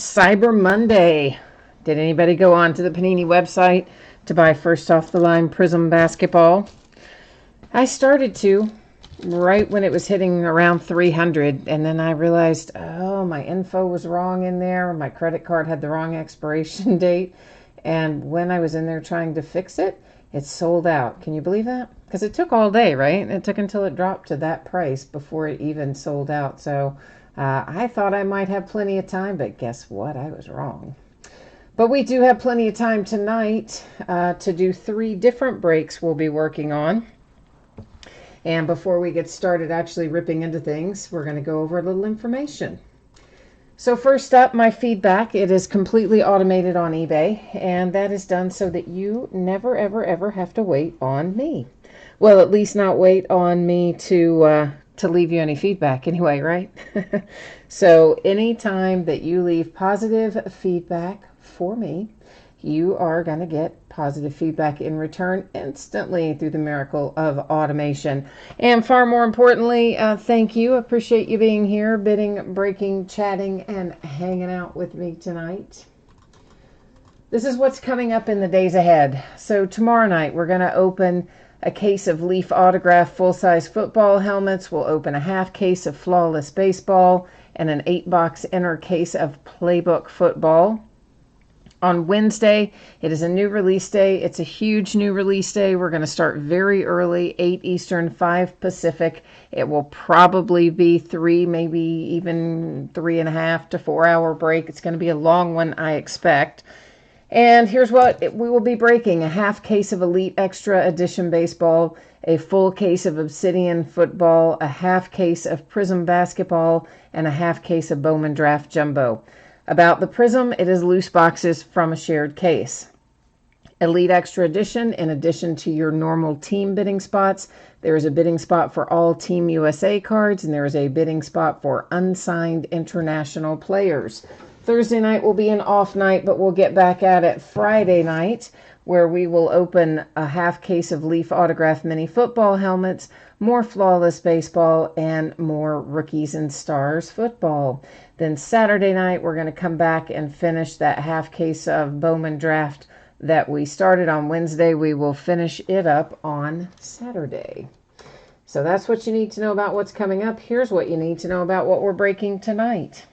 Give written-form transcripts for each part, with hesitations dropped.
Cyber Monday. Did anybody go on to the Panini website to buy first off the line Prism basketball? I started to right when it was hitting around 300, and then I realized, oh, my info was wrong in there. My credit card had the wrong expiration date. And when I was in there trying to fix it, it sold out. Can you believe that? Because it took all day, right? It took until it dropped to that price before it even sold out. So I thought I might have plenty of time, but guess what? I was wrong. But we do have plenty of time tonight to do 3 different breaks we'll be working on. And before we get started actually ripping into things, we're going to go over a little information. So first up, my feedback. It is completely automated on eBay, and that is done so that you never, ever, ever have to wait on me. Well, at least not wait on me to leave you any feedback anyway, right? So anytime that you leave positive feedback for me, you are going to get positive feedback in return instantly through the miracle of automation. And far more importantly, thank you. Appreciate you being here, bidding, breaking, chatting, and hanging out with me tonight. This is what's coming up in the days ahead. So tomorrow night, we're going to open a case of Leaf Autograph full-size football helmets. We'll open a half case of Flawless Baseball and an 8-box inner case of Playbook Football. On Wednesday, it is a new release day. It's a huge new release day. We're going to start very early, 8 Eastern, 5 Pacific. It will probably be 3, maybe even 3.5 to 4 hour break. It's going to be a long one, I expect. And here's what we will be breaking: a half case of Elite Extra Edition Baseball, a full case of Obsidian Football, a half case of Prism Basketball, and a half case of Bowman Draft Jumbo. About the Prism, it is loose boxes from a shared case. Elite Extra Edition, in addition to your normal team bidding spots, there is a bidding spot for all Team USA cards, and there is a bidding spot for unsigned international players. Thursday night will be an off night, but we'll get back at it Friday night, where we will open a half case of Leaf Autograph Mini Football helmets, more Flawless Baseball, and more Rookies and Stars Football. Then Saturday night, we're going to come back and finish that half case of Bowman Draft that we started on Wednesday. We will finish it up on Saturday. So that's what you need to know about what's coming up. Here's what you need to know about what we're breaking tonight.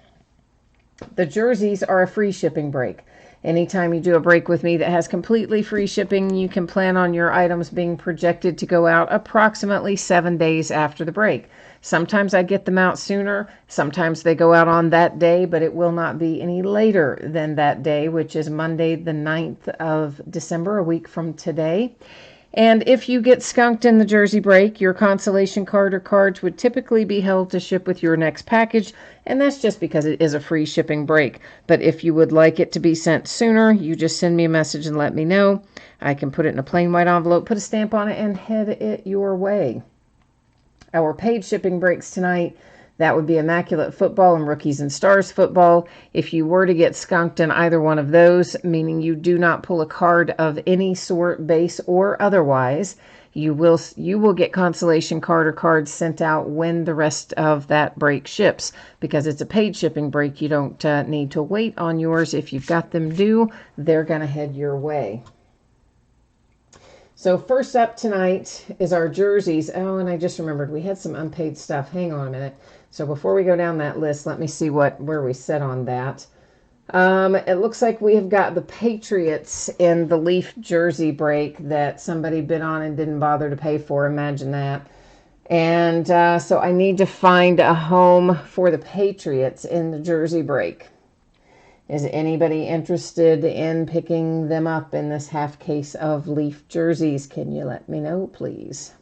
The jerseys are a free shipping break. Anytime you do a break with me that has completely free shipping, you can plan on your items being projected to go out approximately 7 days after the break. Sometimes I get them out sooner. Sometimes they go out on that day, but it will not be any later than that day, which is Monday, the 9th of December, a week from today. And if you get skunked in the jersey break, your consolation card or cards would typically be held to ship with your next package, and that's just because it is a free shipping break. But if you would like it to be sent sooner, you just send me a message and let me know. I can put it in a plain white envelope, put a stamp on it, and head it your way. Our paid shipping breaks tonight, that would be Immaculate Football and Rookies and Stars Football. If you were to get skunked in either one of those, meaning you do not pull a card of any sort, base or otherwise, you will get consolation card or cards sent out when the rest of that break ships. Because it's a paid shipping break, you don't need to wait on yours. If you've got them due, they're going to head your way. So first up tonight is our jerseys. Oh, and I just remembered we had some unpaid stuff. Hang on a minute. So before we go down that list, let me see where we set on that. It looks like we have got the Patriots in the Leaf jersey break that somebody bid on and didn't bother to pay for. Imagine that. And so I need to find a home for the Patriots in the jersey break. Is anybody interested in picking them up in this half case of Leaf jerseys? Can you let me know, please?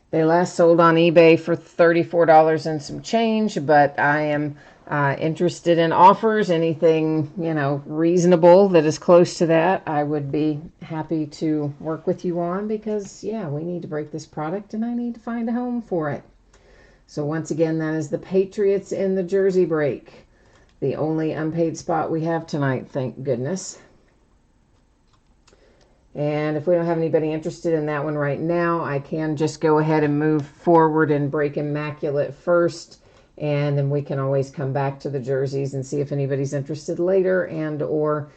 They last sold on eBay for $34 and some change, but I am interested in offers. Anything, reasonable that is close to that, I would be happy to work with you on because, yeah, we need to break this product and I need to find a home for it. So once again, that is the Patriots in the jersey break. The only unpaid spot we have tonight, thank goodness. And if we don't have anybody interested in that one right now, I can just go ahead and move forward and break Immaculate first. And then we can always come back to the jerseys and see if anybody's interested later, and or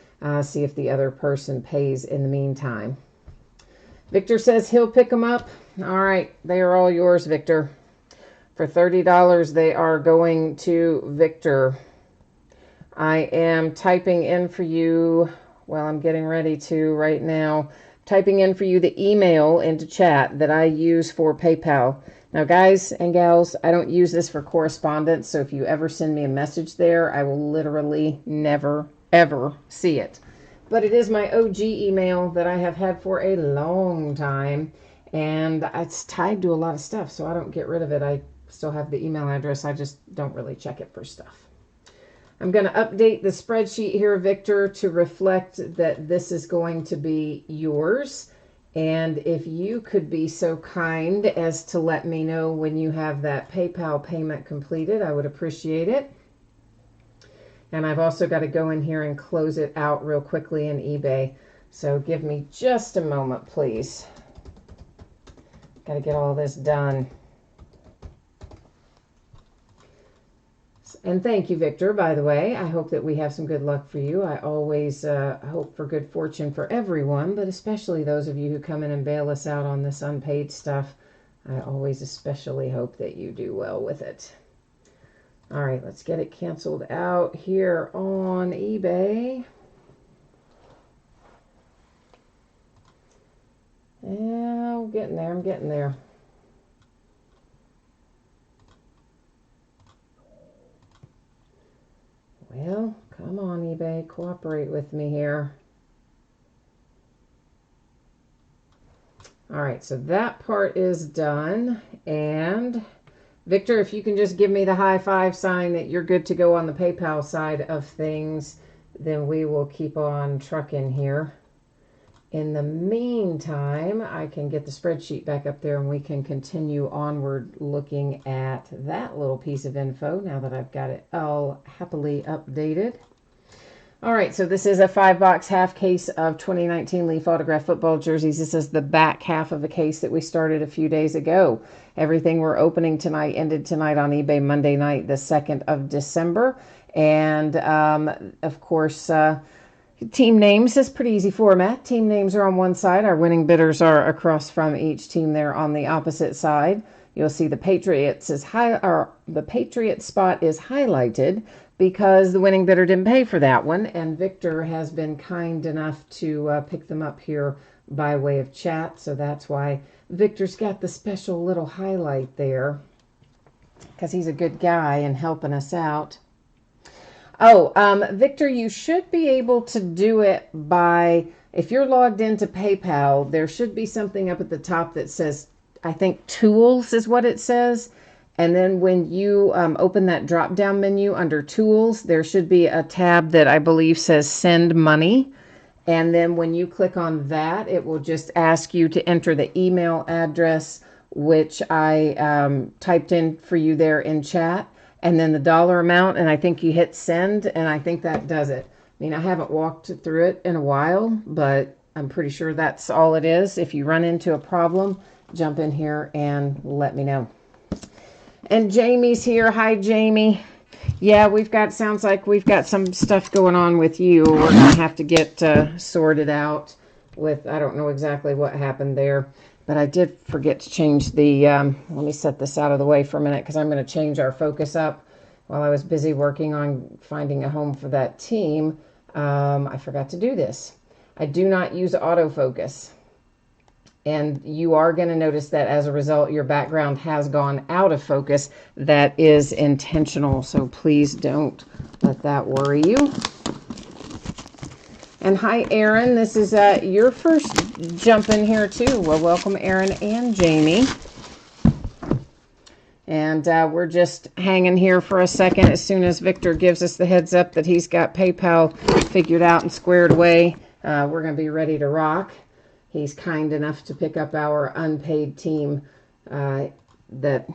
see if the other person pays in the meantime. Victor says he'll pick them up. All right, they are all yours, Victor. For $30, they are going to Victor. I am typing in for you, well, I'm getting ready to right now, typing in for you the email into chat that I use for PayPal. Now, guys and gals, I don't use this for correspondence, so if you ever send me a message there, I will literally never, ever see it. But it is my OG email that I have had for a long time, and it's tied to a lot of stuff, so I don't get rid of it. I still have the email address. I just don't really check it for stuff. I'm going to update the spreadsheet here, Victor, to reflect that this is going to be yours. And if you could be so kind as to let me know when you have that PayPal payment completed, I would appreciate it. And I've also got to go in here and close it out real quickly in eBay. So give me just a moment, please. Got to get all this done. And thank you, Victor, by the way. I hope that we have some good luck for you. I always hope for good fortune for everyone, but especially those of you who come in and bail us out on this unpaid stuff. I always especially hope that you do well with it. All right, let's get it canceled out here on eBay. Yeah, I'm getting there. I'm getting there. Well, come on, eBay, cooperate with me here. All right, so that part is done. And Victor, if you can just give me the high five sign that you're good to go on the PayPal side of things, then we will keep on trucking here. In the meantime, I can get the spreadsheet back up there and we can continue onward looking at that little piece of info now that I've got it all happily updated. All right, so this is a 5-box half case of 2019 Leaf Autograph football jerseys. This is the back half of a case that we started a few days ago. Everything we're opening tonight ended tonight on eBay Monday night, the 2nd of December. And, of course, team names is pretty easy format. Team names are on one side. Our winning bidders are across from each team there on the opposite side. You'll see the Patriots is the Patriot spot is highlighted because the winning bidder didn't pay for that one, and Victor has been kind enough to pick them up here by way of chat, so that's why Victor's got the special little highlight there because he's a good guy and helping us out. Oh, Victor, you should be able to do it by, if you're logged into PayPal, there should be something up at the top that says, I think Tools is what it says. And then when you open that drop-down menu under Tools, there should be a tab that I believe says Send Money. And then when you click on that, it will just ask you to enter the email address, which I typed in for you there in chat. And then the dollar amount, and I think you hit send, and I think that does it. I mean, I haven't walked through it in a while, but I'm pretty sure that's all it is. If you run into a problem, jump in here and let me know. And Jamie's here. Hi, Jamie. Yeah, sounds like we've got some stuff going on with you. We're going to have to get sorted out with, I don't know exactly what happened there. But I did forget to change the, let me set this out of the way for a minute because I'm going to change our focus up. While I was busy working on finding a home for that team, I forgot to do this. I do not use autofocus. And you are going to notice that as a result, your background has gone out of focus. That is intentional, so please don't let that worry you. And hi, Aaron. This is your first jump in here, too. Well, welcome, Aaron and Jamie. And we're just hanging here for a second. As soon as Victor gives us the heads up that he's got PayPal figured out and squared away, we're going to be ready to rock. He's kind enough to pick up our unpaid team that,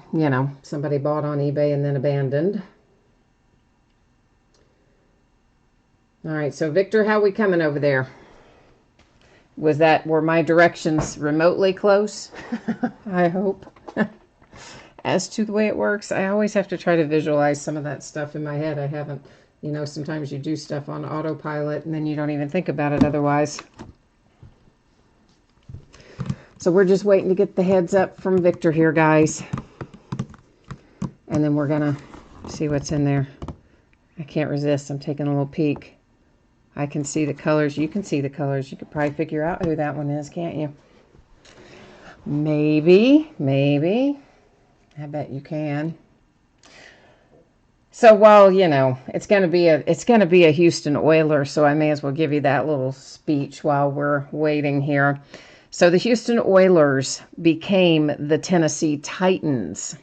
somebody bought on eBay and then abandoned. All right, so Victor, how we coming over there? Were my directions remotely close? I hope. as to the way it works. I always have to try to visualize some of that stuff in my head. I haven't, you know, sometimes you do stuff on autopilot and then you don't even think about it otherwise. So we're just waiting to get the heads up from Victor here, guys. And then we're going to see what's in there. I can't resist. I'm taking a little peek. I can see the colors. You can see the colors. You could probably figure out who that one is, can't you? Maybe. I bet you can. So while, you know, it's going to be a Houston Oilers, so I may as well give you that little speech while we're waiting here. So the Houston Oilers became the Tennessee Titans.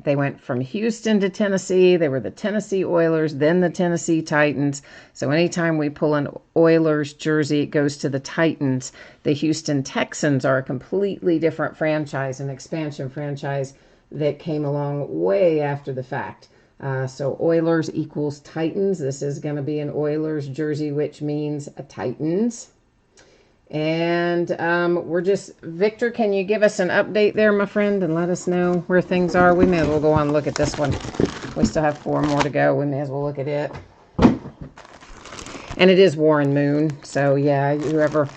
They went from Houston to Tennessee. They were the Tennessee Oilers, then the Tennessee Titans. So anytime we pull an Oilers jersey, it goes to the Titans. The Houston Texans are a completely different franchise, an expansion franchise that came along way after the fact. So Oilers equals Titans. This is going to be an Oilers jersey, which means a Titans. And Victor, can you give us an update there, my friend, and let us know where things are? We may as well go on and look at this one. We still have 4 more to go. We may as well look at it. And it is Warren Moon. So, yeah, whoever,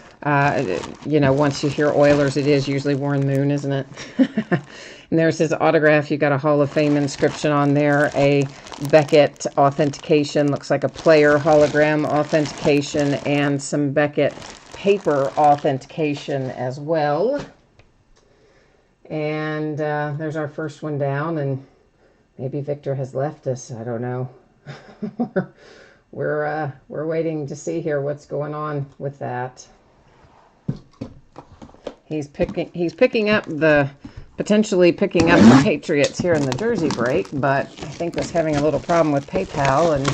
you know, once you hear Oilers, it is usually Warren Moon, isn't it? And there's his autograph. You got a Hall of Fame inscription on there, a Beckett authentication, looks like a player hologram authentication, and some Beckett paper authentication as well. And there's our first one down, and maybe Victor has left us. I don't know. we're waiting to see here what's going on with that. He's potentially picking up the Patriots here in the jersey break, but I think was having a little problem with PayPal, and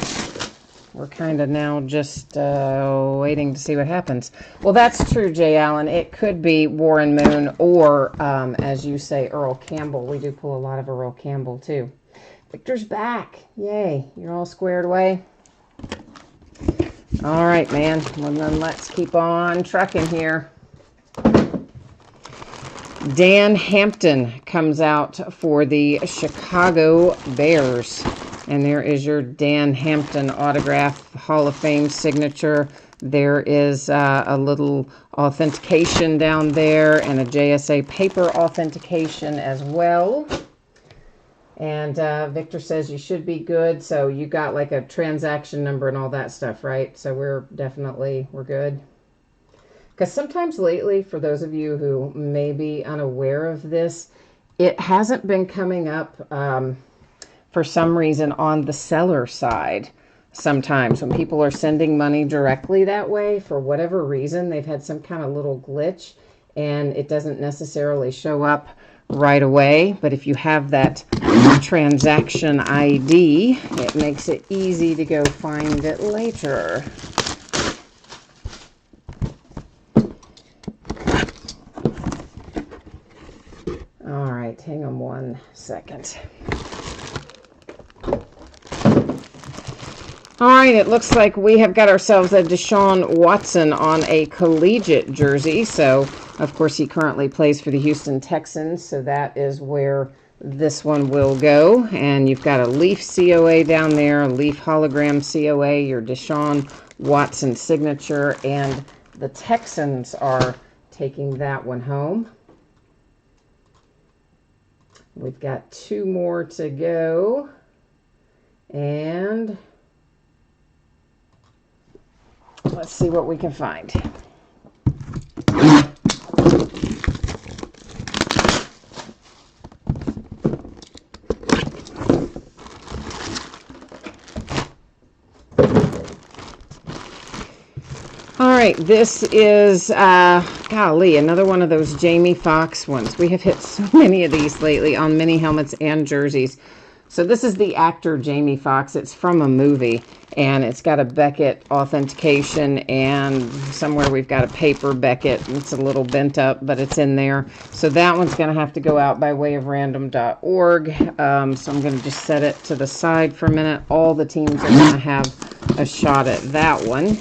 we're kind of now just waiting to see what happens. Well, that's true, Jay Allen. It could be Warren Moon or, as you say, Earl Campbell. We do pull a lot of Earl Campbell, too. Victor's back. Yay. You're all squared away. All right, man. Well, then let's keep on trucking here. Dan Hampton comes out for the Chicago Bears. And there is your Dan Hampton autograph, Hall of Fame signature. There is a little authentication down there and a JSA paper authentication as well. And Victor says you should be good. So you got like a transaction number and all that stuff, right? So we're good. Because sometimes lately, for those of you who may be unaware of this, it hasn't been coming up for some reason on the seller side. Sometimes when people are sending money directly that way, for whatever reason, they've had some kind of little glitch and it doesn't necessarily show up right away. But if you have that transaction ID, it makes it easy to go find it later. All right, hang on one second. All right, it looks like we have got ourselves a Deshaun Watson on a collegiate jersey. So, of course, he currently plays for the Houston Texans, so that is where this one will go. And you've got a Leaf COA down there, a Leaf hologram COA, your Deshaun Watson signature, and the Texans are taking that one home. We've got 2 more to go, and let's see what we can find. All right, this is, golly, another one of those Jamie Foxx ones. We have hit so many of these lately on mini helmets and jerseys. So this is the actor Jamie Foxx. It's from a movie, and it's got a Beckett authentication, and somewhere we've got a paper Beckett. It's a little bent up, but it's in there. So that one's going to have to go out by way of random.org. So I'm going to just set it to the side for a minute. All the teams are going to have a shot at that one.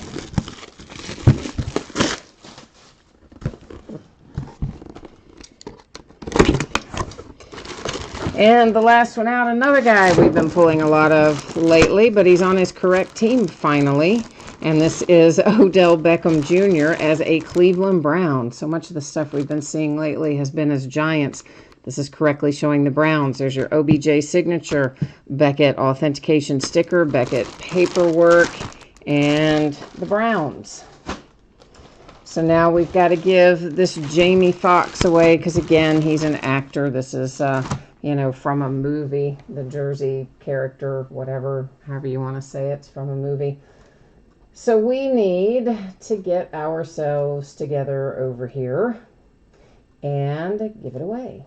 And the last one out, another guy we've been pulling a lot of lately, but he's on his correct team finally. And this is Odell Beckham Jr. as a Cleveland Brown. So much of the stuff we've been seeing lately has been as Giants. This is correctly showing the Browns. There's your OBJ signature, Beckett authentication sticker, Beckett paperwork, and the Browns. So now we've got to give this Jamie Foxx away because, again, he's an actor. This is, you know, from a movie. The Jersey character, whatever, however you want to say it's from a movie. So we need to get ourselves together over here and give it away.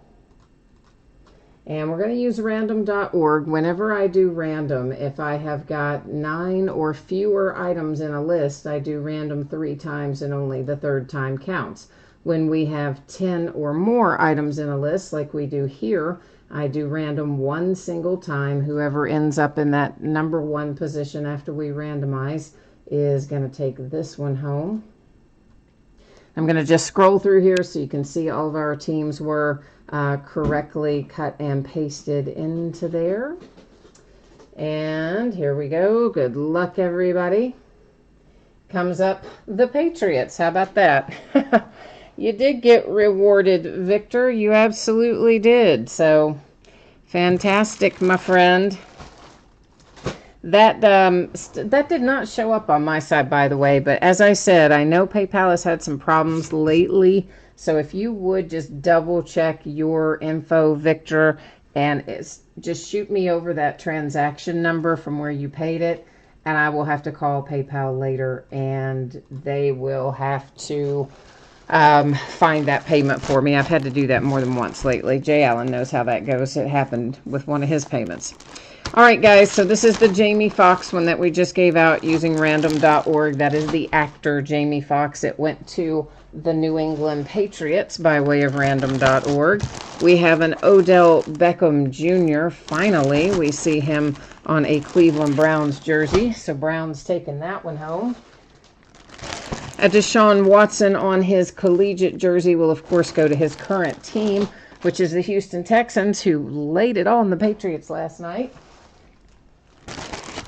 And we're going to use random.org. Whenever I do random, if I have got 9 or fewer items in a list, I do random 3 times and only the 3rd time counts. When we have 10 or more items in a list, like we do here, I do random 1 single time. Whoever ends up in that number 1 position after we randomize is going to take this one home. I'm going to just scroll through here so you can see all of our teams were correctly cut and pasted into there. And here we go. Good luck, everybody. Comes up the Patriots. How about that? You did get rewarded, Victor. You absolutely did. So fantastic, my friend. That did not show up on my side, by the way, but as I said, I know PayPal has had some problems lately, so if you would just double check your info, Victor, and just shoot me over that transaction number from where you paid it, and I will have to call PayPal later, and they will have to find that payment for me. I've had to do that more than once lately. Jay Allen knows how that goes. It happened with one of his payments. All right, guys, so this is the Jamie Foxx one that we just gave out using random.org. That is the actor Jamie Foxx. It went to the New England Patriots by way of random.org. We have an Odell Beckham Jr. Finally, we see him on a Cleveland Browns jersey. So Browns taking that one home. A Deshaun Watson on his collegiate jersey will, of course, go to his current team, which is the Houston Texans, who laid it on the Patriots last night.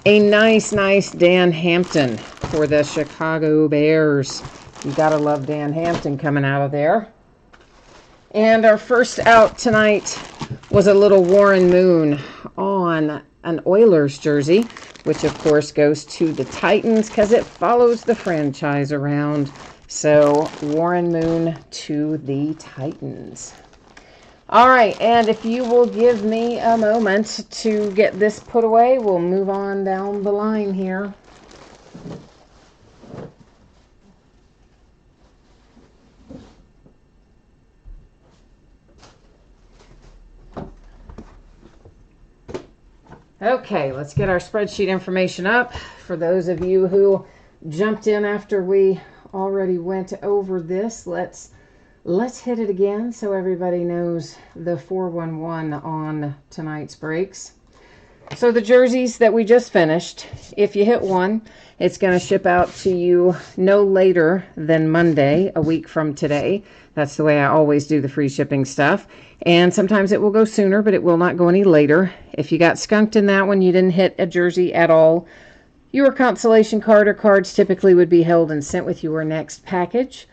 A nice Dan Hampton for the Chicago Bears. You gotta love Dan Hampton coming out of there. And our first out tonight was a little Warren Moon on an Oilers jersey, which of course goes to the Titans because it follows the franchise around. So Warren Moon to the Titans. All right, and if you will give me a moment to get this put away, we'll move on down the line here. Okay, let's get our spreadsheet information up. For those of you who jumped in after we already went over this, let's hit it again so everybody knows the 411 on tonight's breaks. So the jerseys that we just finished, if you hit one, it's going to ship out to you no later than Monday, a week from today. That's the way I always do the free shipping stuff. And sometimes it will go sooner, but it will not go any later. If you got skunked in that one, you didn't hit a jersey at all, your consolation card or cards typically would be held and sent with your next package.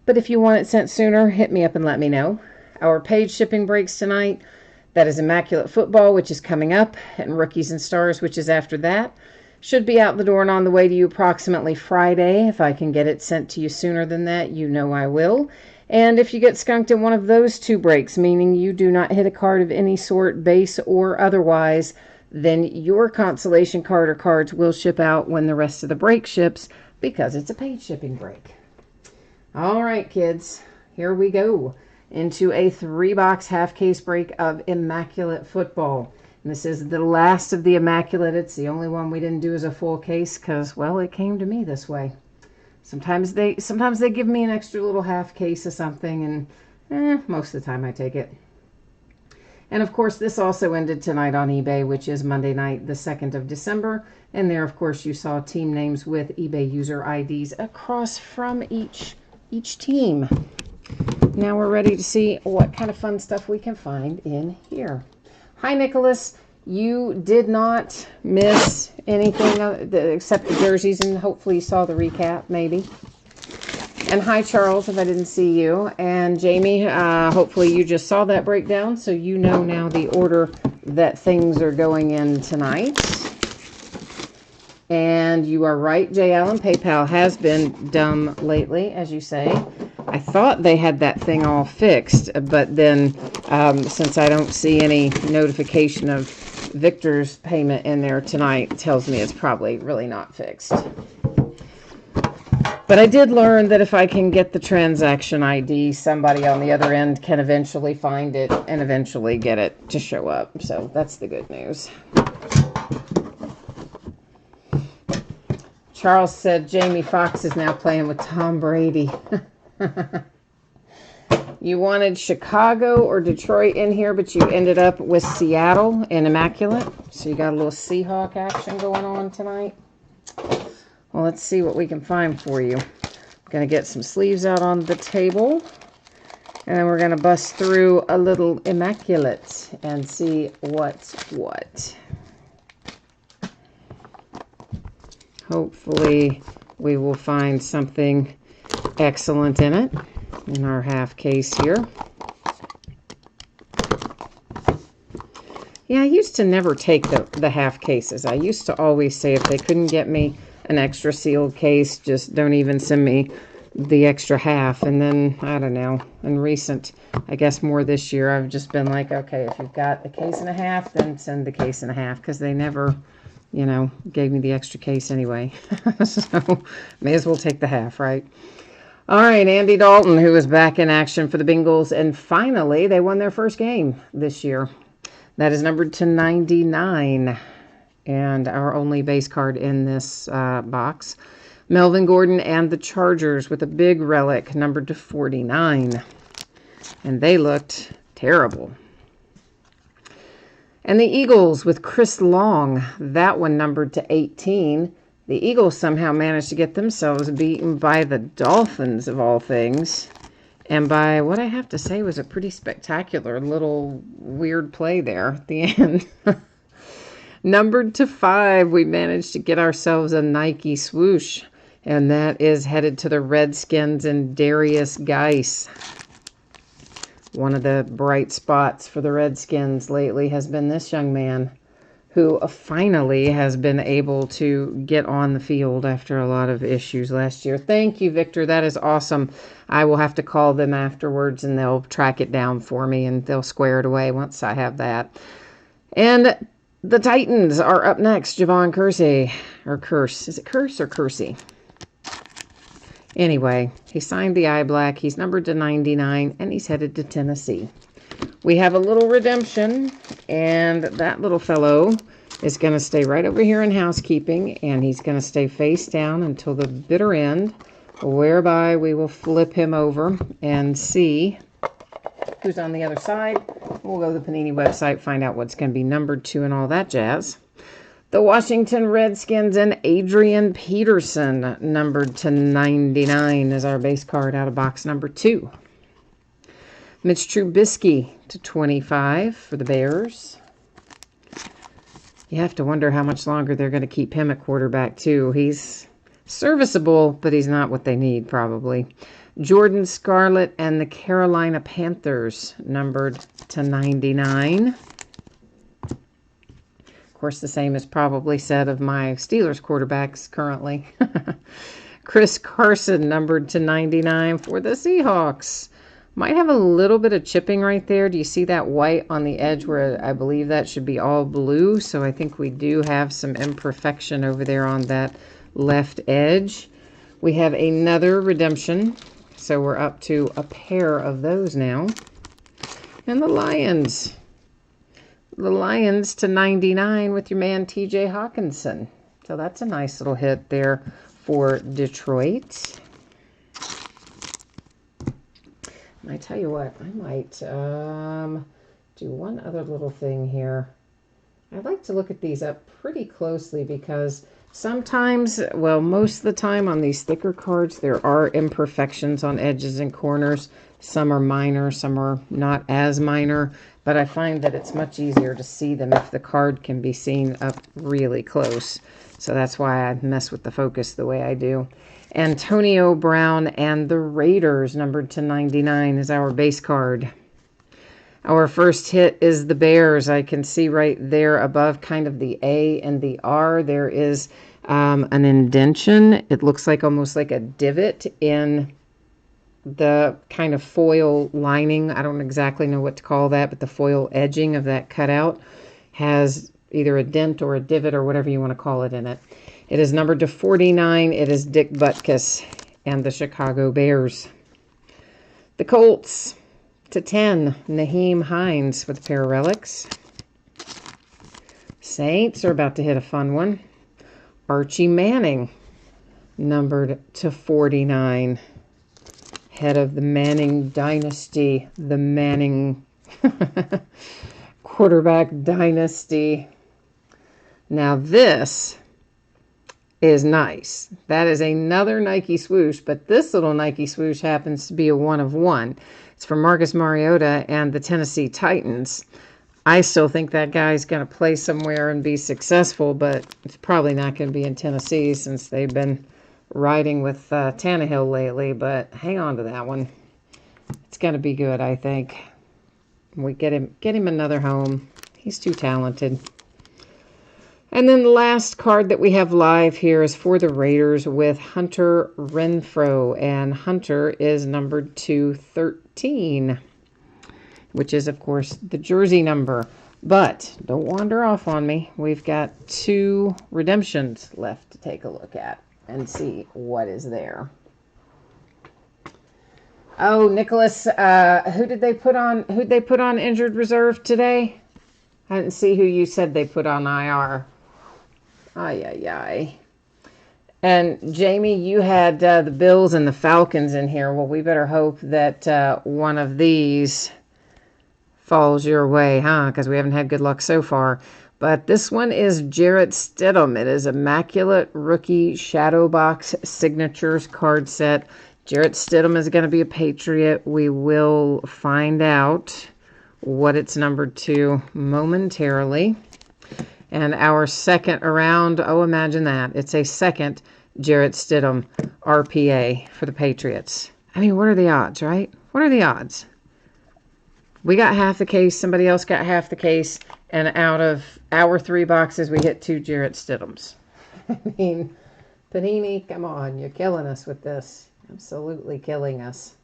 But if you want it sent sooner, hit me up and let me know. Our paid shipping breaks tonight, that is Immaculate Football, which is coming up, and Rookies and Stars, which is after that. Should be out the door and on the way to you approximately Friday. If I can get it sent to you sooner than that, you know I will. And if you get skunked in one of those 2 breaks, meaning you do not hit a card of any sort, base or otherwise, then your consolation card or cards will ship out when the rest of the break ships because it's a paid shipping break. All right, kids, here we go into a 3-box half case break of Immaculate Football. And this is the last of the Immaculate. It's the only one we didn't do as a full case because, well, it came to me this way. Sometimes they give me an extra little half case of something, and most of the time I take it. And of course, this also ended tonight on eBay, which is Monday night, the 2nd of December. And there, of course, you saw team names with eBay user IDs across from each team. Now we're ready to see what kind of fun stuff we can find in here. Hi, Nicholas. You did not miss anything except the jerseys, and hopefully you saw the recap, maybe. And hi, Charles, if I didn't see you. And Jamie, hopefully you just saw that breakdown, so you know now the order that things are going in tonight. And you are right, Jay Allen. PayPal has been dumb lately, as you say. I thought they had that thing all fixed, but then since I don't see any notification of Victor's payment in there tonight, it tells me it's probably really not fixed. But I did learn that if I can get the transaction ID, somebody on the other end can eventually find it and eventually get it to show up. So that's the good news. Charles said Jamie Foxx is now playing with Tom Brady. You wanted Chicago or Detroit in here, but you ended up with Seattle and Immaculate. So you got a little Seahawk action going on tonight. Well, let's see what we can find for you. I'm going to get some sleeves out on the table. And then we're going to bust through a little Immaculate and see what's what. Hopefully we will find something excellent in it, in our half case here. Yeah, I used to never take the half cases. I used to always say if they couldn't get me an extra sealed case, just don't even send me the extra half. And then, I don't know, in recent, I guess more this year, I've just been like, okay, if you've got a case and a half, then send the case and a half, because they never, you know, gave me the extra case anyway. So, may as well take the half, right? All right, Andy Dalton, who is back in action for the Bengals, and finally, they won their first game this year. That is numbered to 99. And our only base card in this box. Melvin Gordon and the Chargers with a big relic numbered to 49. And they looked terrible. And the Eagles with Chris Long, that one numbered to 18. The Eagles somehow managed to get themselves beaten by the Dolphins, of all things. And by what I have to say was a pretty spectacular little weird play there at the end. Numbered to 5, we managed to get ourselves a Nike swoosh, and that is headed to the Redskins and Darius Geis. One of the bright spots for the Redskins lately has been this young man who finally has been able to get on the field after a lot of issues last year. Thank you, Victor. That is awesome. I will have to call them afterwards, and they'll track it down for me, and they'll square it away once I have that. And the Titans are up next. Javon Kersey, or Curse. Is it Curse or Kersey? Anyway, he signed the eye black. He's numbered to 99, and he's headed to Tennessee. We have a little redemption, and that little fellow is going to stay right over here in housekeeping, and he's going to stay face down until the bitter end, whereby we will flip him over and see who's on the other side. We'll go to the Panini website, find out what's going to be numbered to and all that jazz. The Washington Redskins and Adrian Peterson, numbered to 99, is our base card out of box number 2. Mitch Trubisky to 25 for the Bears. You have to wonder how much longer they're going to keep him at quarterback, too. He's serviceable, but he's not what they need, probably. Jordan Scarlett and the Carolina Panthers, numbered to 99. Of course, the same is probably said of my Steelers quarterbacks currently. Chris Carson, numbered to 99 for the Seahawks. Might have a little bit of chipping right there. Do you see that white on the edge where I believe that should be all blue? So I think we do have some imperfection over there on that left edge. We have another redemption. So we're up to a pair of those now. And the Lions. The Lions to 99 with your man TJ Hawkinson. So that's a nice little hit there for Detroit. And I tell you what, I might do one other little thing here. I'd like to look at these up pretty closely because sometimes, well, most of the time on these thicker cards, there are imperfections on edges and corners. Some are minor, some are not as minor. but I find that it's much easier to see them if the card can be seen up really close. So that's why I mess with the focus the way I do. Antonio Brown and the Raiders, numbered to 99, is our base card. Our first hit is the Bears. I can see right there above kind of the A and the R, there is an indentation. It looks like almost like a divot in the kind of foil lining. I don't exactly know what to call that, but the foil edging of that cutout has either a dent or a divot or whatever you want to call it in it. It is numbered to 49. It is Dick Butkus and the Chicago Bears. The Colts to 10, Naheem Hines with a pair of relics. Saints are about to hit a fun one. Archie Manning, numbered to 49. Head of the Manning dynasty, the Manning quarterback dynasty. Now this is nice. That is another Nike swoosh, but this little Nike swoosh happens to be a 1 of 1. It's from Marcus Mariota and the Tennessee Titans. I still think that guy's going to play somewhere and be successful, but it's probably not going to be in Tennessee since they've been riding with Tannehill lately, but hang on to that one. It's going to be good, I think. We get him another home. He's too talented. And then the last card that we have live here is for the Raiders with Hunter Renfrow, and Hunter is numbered to 13, which is, of course, the jersey number. But don't wander off on me. We've got 2 redemptions left to take a look at and see what is there. Oh, Nicholas, who'd they put on injured reserve today? I didn't see who you said they put on IR. Ay, ay, ay. And Jamie, you had the Bills and the Falcons in here. Well, we better hope that one of these falls your way, huh? Because we haven't had good luck so far. But this one is Jarrett Stidham. It is Immaculate Rookie Shadow Box Signatures card set. Jarrett Stidham is going to be a Patriot. We will find out what it's numbered to momentarily. And our second around, oh, imagine that. It's a second Jarrett Stidham RPA for the Patriots. I mean, what are the odds, right? What are the odds? We got half the case. Somebody else got half the case. And out of our 3 boxes, we hit 2 Jarrett Stidhams. I mean, Panini, come on. You're killing us with this. Absolutely killing us.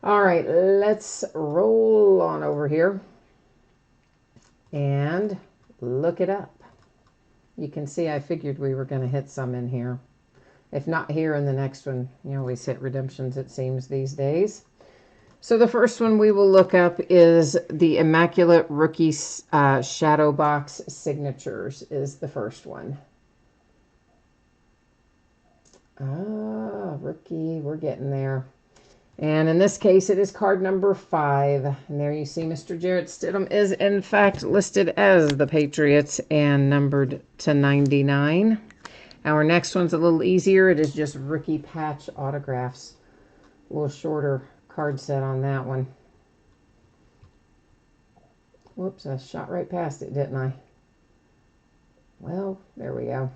All right, let's roll on over here and look it up. You can see I figured we were going to hit some in here. If not here, in the next one. You always hit redemptions, it seems, these days. So the first one we will look up is the Immaculate Rookie Shadow Box Signatures is the first one. Ah, rookie, we're getting there. And in this case, it is card number 5. And there you see Mr. Jarrett Stidham is, in fact, listed as the Patriots and numbered to 99. Our next one's a little easier. It is just rookie patch autographs. A little shorter card set on that one. Whoops, I shot right past it, didn't I? Well, there we go.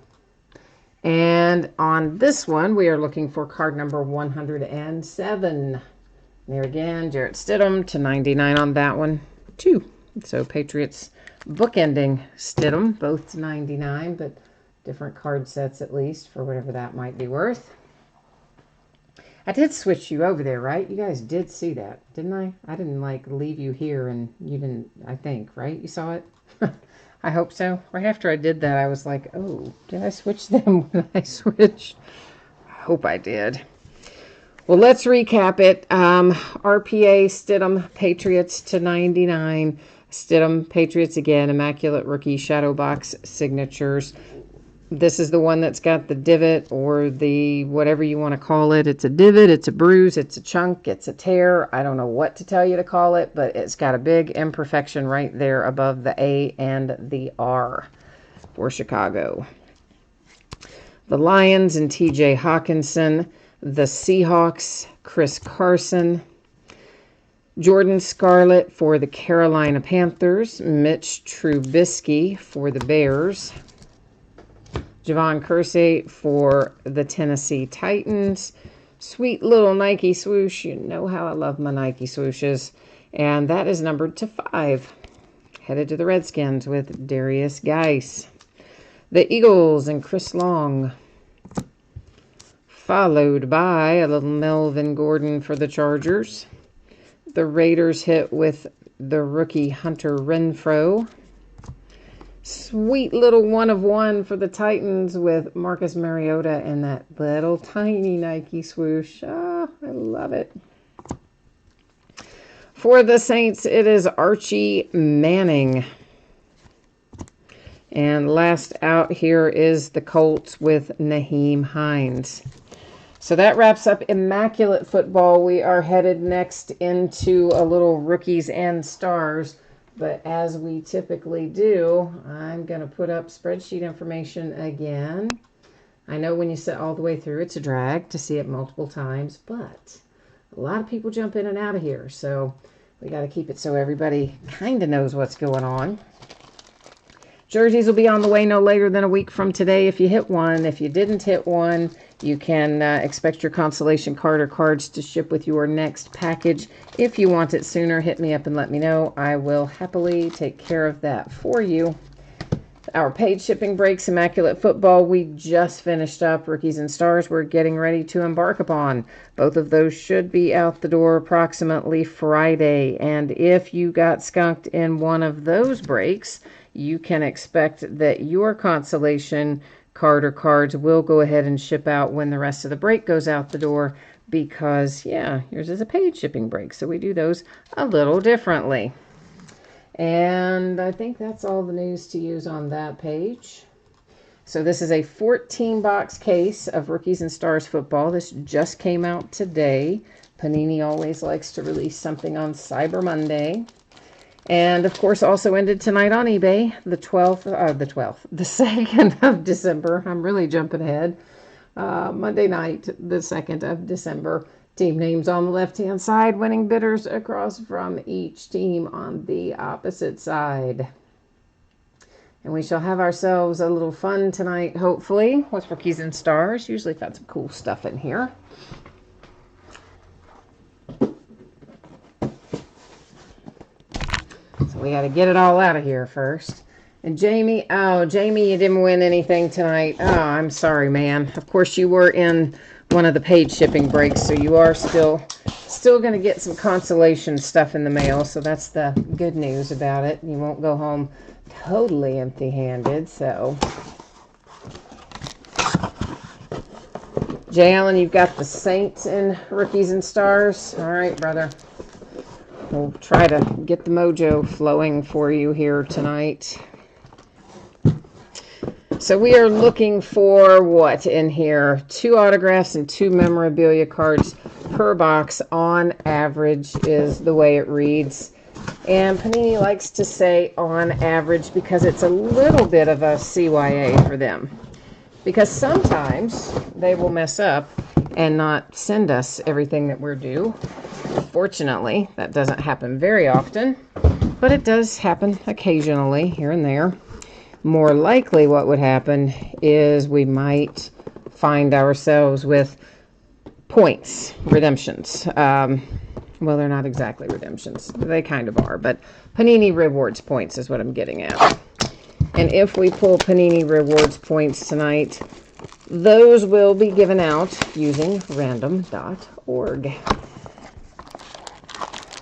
And on this one, we are looking for card number 107. There again, Jarrett Stidham to 99 on that one, too. So Patriots bookending Stidham, both to 99, but different card sets at least for whatever that might be worth. I did switch you over there, right? You guys did see that, didn't I? I didn't, like, leave you here and you didn't, I think, right? You saw it? I hope so. Right after I did that, I was like, oh, did I switch them when I switched? I hope I did. Well, let's recap it. RPA, Stidham, Patriots to 99. Stidham, Patriots again, Immaculate Rookie Shadow Box Signatures. This is the one that's got the divot or the whatever you want to call it. It's a divot, it's a bruise, it's a chunk, it's a tear. I don't know what to tell you to call it, but it's got a big imperfection right there above the A and the R for Chicago. The Lions and TJ Hawkinson. The Seahawks, Chris Carson. Jordan Scarlett for the Carolina Panthers. Mitch Trubisky for the Bears. Javon Kersey for the Tennessee Titans. Sweet little Nike swoosh. You know how I love my Nike swooshes. And that is numbered to 5. Headed to the Redskins with Darius Geis. The Eagles and Chris Long. Followed by a little Melvin Gordon for the Chargers. The Raiders hit with the rookie Hunter Renfrow. Sweet little 1 of 1 for the Titans with Marcus Mariota and that little tiny Nike swoosh. Ah, I love it. For the Saints, it is Archie Manning. And last out here is the Colts with Naheem Hines. So that wraps up Immaculate Football. We are headed next into a little Rookies and Stars. But as we typically do, I'm going to put up spreadsheet information again. I know when you sit all the way through, it's a drag to see it multiple times. But a lot of people jump in and out of here. So we got to keep it so everybody kind of knows what's going on. Jerseys will be on the way no later than a week from today if you hit one. If you didn't hit one, you can expect your consolation card or cards to ship with your next package. If you want it sooner, hit me up and let me know. I will happily take care of that for you. Our paid shipping breaks, Immaculate Football, we just finished up. Rookies and Stars, we're getting ready to embark upon. Both of those should be out the door approximately Friday. And if you got skunked in one of those breaks, you can expect that your consolation card or cards will go ahead and ship out when the rest of the break goes out the door because, yeah, yours is a paid shipping break, so we do those a little differently. And I think that's all the news to use on that page. So this is a 14-box case of Rookies and Stars football. This just came out today. Panini always likes to release something on Cyber Monday. And, of course, also ended tonight on eBay, the 2nd of December. I'm really jumping ahead. Monday night, the 2nd of December. Team names on the left-hand side, winning bidders across from each team on the opposite side. And we shall have ourselves a little fun tonight, hopefully, with Rookies and Stars. Usually got some cool stuff in here. So we got to get it all out of here first. And Jamie, Jamie, you didn't win anything tonight. Oh, I'm sorry, man. Of course, you were in one of the paid shipping breaks, so you are still going to get some consolation stuff in the mail. So that's the good news about it. You won't go home totally empty-handed. So, Jay Allen, you've got the Saints in Rookies and Stars. All right, brother. We'll try to get the mojo flowing for you here tonight. So we are looking for what in here? 2 autographs and 2 memorabilia cards per box on average is the way it reads. And Panini likes to say on average because it's a little bit of a CYA for them. Because sometimes they will mess up and not send us everything that we're due. Fortunately, that doesn't happen very often, but it does happen occasionally here and there. More likely what would happen is we might find ourselves with points, redemptions. Well, they're not exactly redemptions. They kind of are, but Panini Rewards points is what I'm getting at. And if we pull Panini Rewards points tonight, those will be given out using random.org.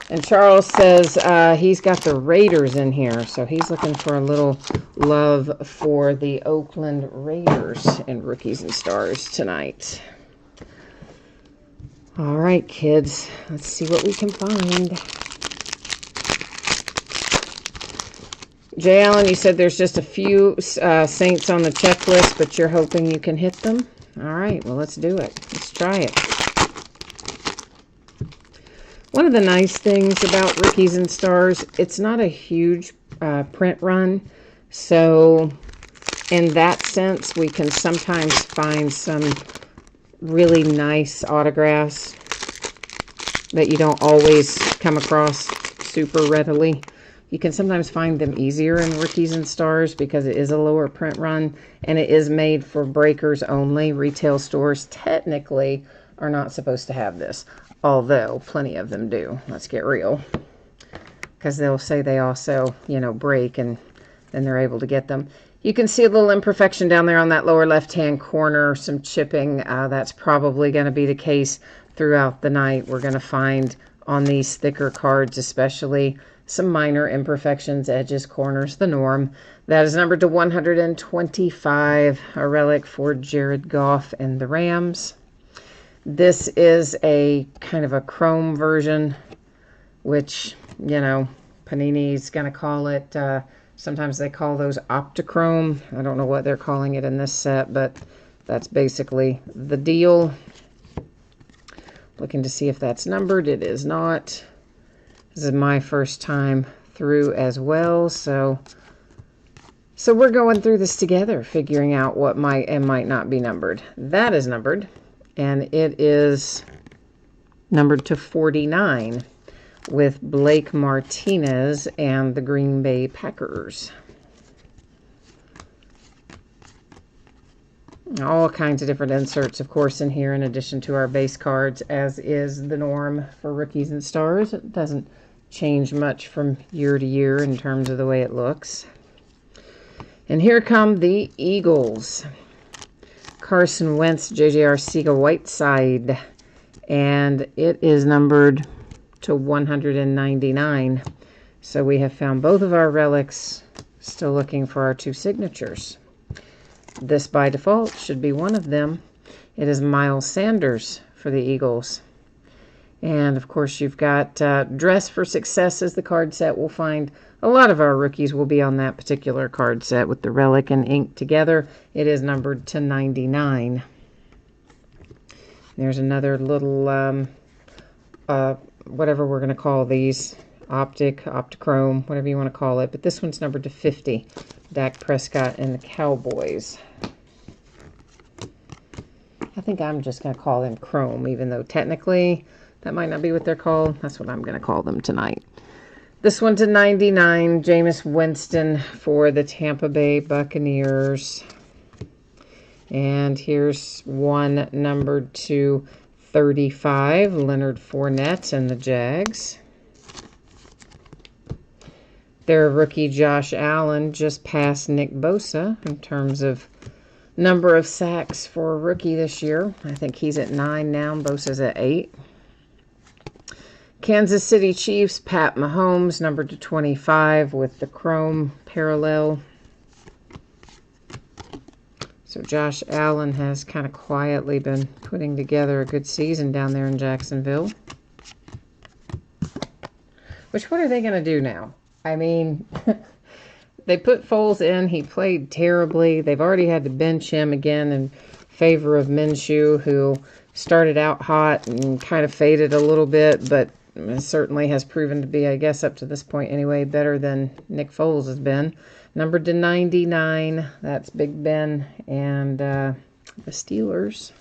And Charles says he's got the Raiders in here, so he's looking for a little love for the Oakland Raiders in Rookies and Stars tonight. All right, kids, let's see what we can find. Jay Allen, you said there's just a few Saints on the checklist, but you're hoping you can hit them? All right, well, let's do it. Let's try it. One of the nice things about Rookies and Stars, it's not a huge print run. So in that sense, we can sometimes find some really nice autographs. that you don't always come across super readily. You can sometimes find them easier in Rookies and Stars because it is a lower print run and it is made for breakers only. Retail stores technically are not supposed to have this, although plenty of them do. Let's get real. Because they'll say they also, you know, break and then they're able to get them. You can see a little imperfection down there on that lower left-hand corner, some chipping. That's probably going to be the case throughout the night. We're going to find on these thicker cards especially some minor imperfections, edges, corners, the norm. That is numbered to 125, a relic for Jared Goff and the Rams. This is a kind of a chrome version, which, you know, Panini's going to call it. Sometimes they call those Optichrome. I don't know what they're calling it in this set, but that's basically the deal. Looking to see if that's numbered. It is not. This is my first time through as well, so we're going through this together, figuring out what might and might not be numbered. That is numbered, and it is numbered to 49 with Blake Martinez and the Green Bay Packers. All kinds of different inserts, of course, in here in addition to our base cards, as is the norm for Rookies and Stars. It doesn't change much from year to year in terms of the way it looks. And here come the Eagles. Carson Wentz, J.J. Arcega-Whiteside, and it is numbered to 199. So we have found both of our relics, still looking for our two signatures. This by default should be one of them. It is Miles Sanders for the Eagles. And of course you've got Dress for Success as the card set. We'll find a lot of our rookies will be on that particular card set with the relic and ink together. It is numbered to 99. There's another little, whatever we're going to call these, Optichrome, whatever you want to call it. But this one's numbered to 50. Dak Prescott and the Cowboys. I think I'm just going to call them Chrome, even though technically that might not be what they're called. That's what I'm going to call them tonight. This one's a 99, Jameis Winston for the Tampa Bay Buccaneers. And here's one numbered to 35, Leonard Fournette and the Jags. Their rookie Josh Allen just passed Nick Bosa in terms of number of sacks for a rookie this year. I think he's at 9 now, Bosa's at 8. Kansas City Chiefs, Pat Mahomes, numbered to 25 with the chrome parallel. So Josh Allen has kind of quietly been putting together a good season down there in Jacksonville. Which, what are they going to do now? I mean, they put Foles in. He played terribly. They've already had to bench him again in favor of Minshew, who started out hot and kind of faded a little bit, but certainly has proven to be, I guess, up to this point anyway, better than Nick Foles has been. Numbered to 99. That's Big Ben and the Steelers.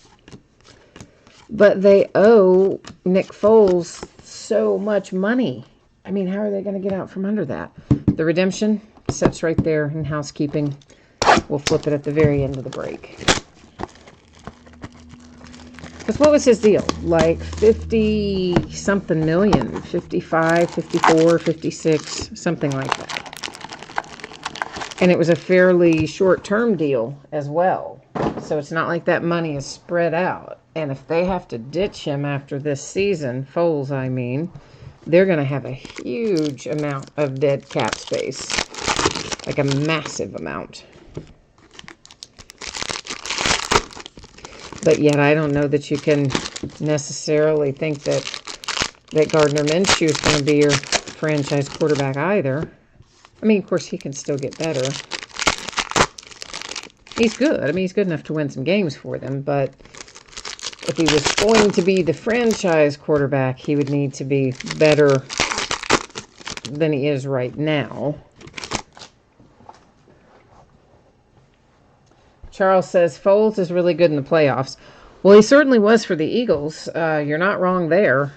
But they owe Nick Foles so much money. I mean, how are they going to get out from under that? The redemption sets right there in housekeeping. We'll flip it at the very end of the break. Because what was his deal? Like 50-something million, 55, 54, 56, something like that. And it was a fairly short-term deal as well. So it's not like that money is spread out. And if they have to ditch him after this season, Foles, I mean, they're going to have a huge amount of dead cap space. Like a massive amount. But yet I don't know that you can necessarily think that Gardner Minshew is going to be your franchise quarterback either. I mean, of course, he can still get better. He's good. I mean, he's good enough to win some games for them. But if he was going to be the franchise quarterback, he would need to be better than he is right now. Charles says, Foles is really good in the playoffs. Well, he certainly was for the Eagles. You're not wrong there.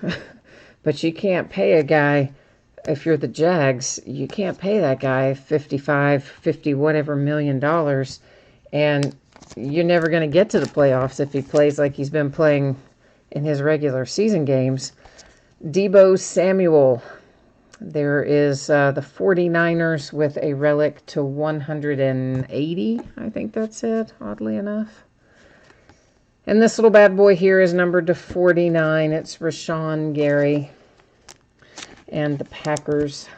But you can't pay a guy, if you're the Jags, you can't pay that guy 55, 50, whatever $1 million. And you're never going to get to the playoffs if he plays like he's been playing in his regular season games. Deebo Samuel. There is the 49ers with a relic to 180. I think that's it, oddly enough. And this little bad boy here is numbered to 49. It's Rashawn Gary and the Packers.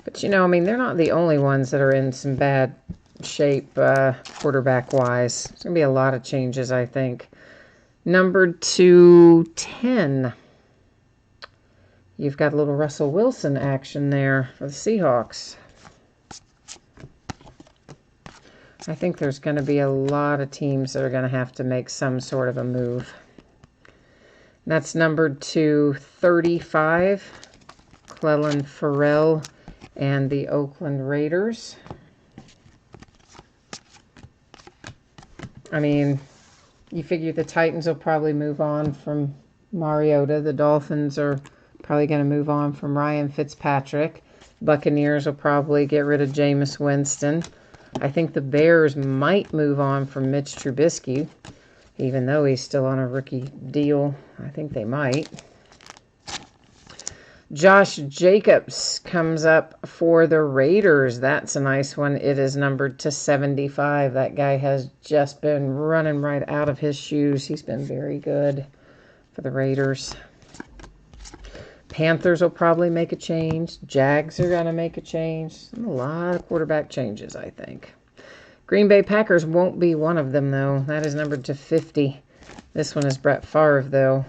But, you know, I mean, they're not the only ones that are in some bad shape quarterback-wise. There's going to be a lot of changes, I think. Numbered to 10. You've got a little Russell Wilson action there for the Seahawks. I think there's going to be a lot of teams that are going to have to make some sort of a move. That's numbered to 35. Clelin Ferrell and the Oakland Raiders. I mean, you figure the Titans will probably move on from Mariota. The Dolphins are probably going to move on from Ryan Fitzpatrick. Buccaneers will probably get rid of Jameis Winston. I think the Bears might move on from Mitch Trubisky, even though he's still on a rookie deal. I think they might. Josh Jacobs comes up for the Raiders. That's a nice one. It is numbered to 75. That guy has just been running right out of his shoes. He's been very good for the Raiders. Panthers will probably make a change. Jags are going to make a change. A lot of quarterback changes, I think. Green Bay Packers won't be one of them, though. That is numbered to 50. This one is Brett Favre, though,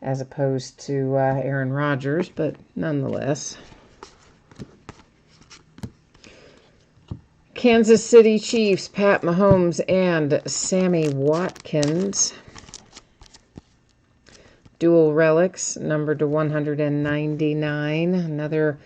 as opposed to Aaron Rodgers, but nonetheless. Kansas City Chiefs, Pat Mahomes and Sammy Watkins. Dual relics, numbered to 199. Another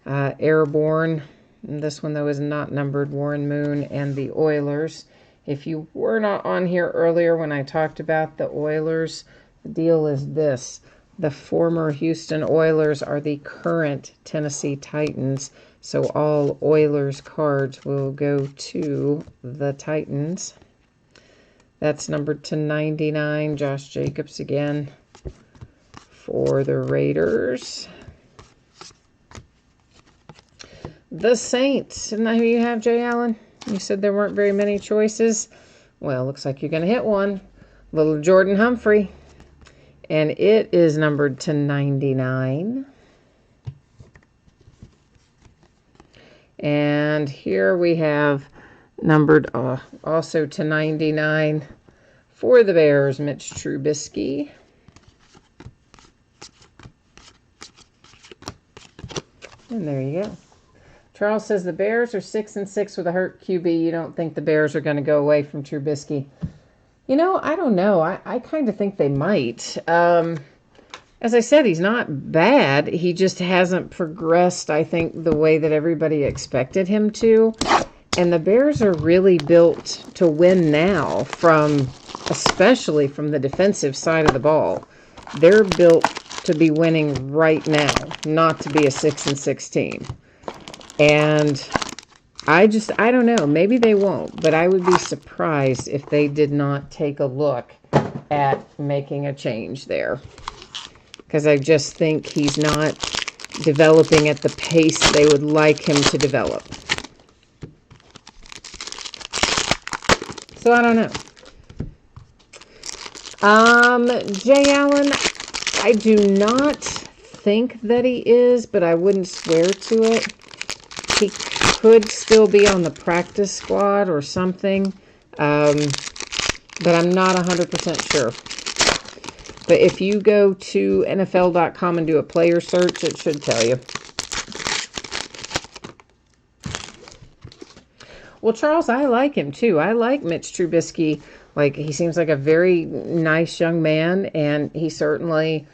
airborne. This one, though, is not numbered. Warren Moon and the Oilers. If you were not on here earlier when I talked about the Oilers, the deal is this. The former Houston Oilers are the current Tennessee Titans. So all Oilers cards will go to the Titans. That's numbered to 99. Josh Jacobs again for the Raiders. The Saints. Isn't that who you have, Jay Allen? You said there weren't very many choices. Well, looks like you're going to hit one. Little Jordan Humphrey. And it is numbered to 99. And here we have numbered also to 99 for the Bears, Mitch Trubisky. And there you go. Charles says the Bears are 6-6 with a hurt QB. You don't think the Bears are going to go away from Trubisky? You know, I don't know. I kind of think they might. As I said, he's not bad. He just hasn't progressed, I think, the way that everybody expected him to. And the Bears are really built to win now, especially from the defensive side of the ball. They're built to be winning right now, not to be a 6-6 team. And I don't know. Maybe they won't, but I would be surprised if they did not take a look at making a change there. Because I just think he's not developing at the pace they would like him to develop. So I don't know. Jay Allen, I do not think that he is, but I wouldn't swear to it. He could still be on the practice squad or something, but I'm not 100% sure. But if you go to NFL.com and do a player search, it should tell you. Well, Charles, I like him too. I like Mitch Trubisky. Like, he seems like a very nice young man, and he certainly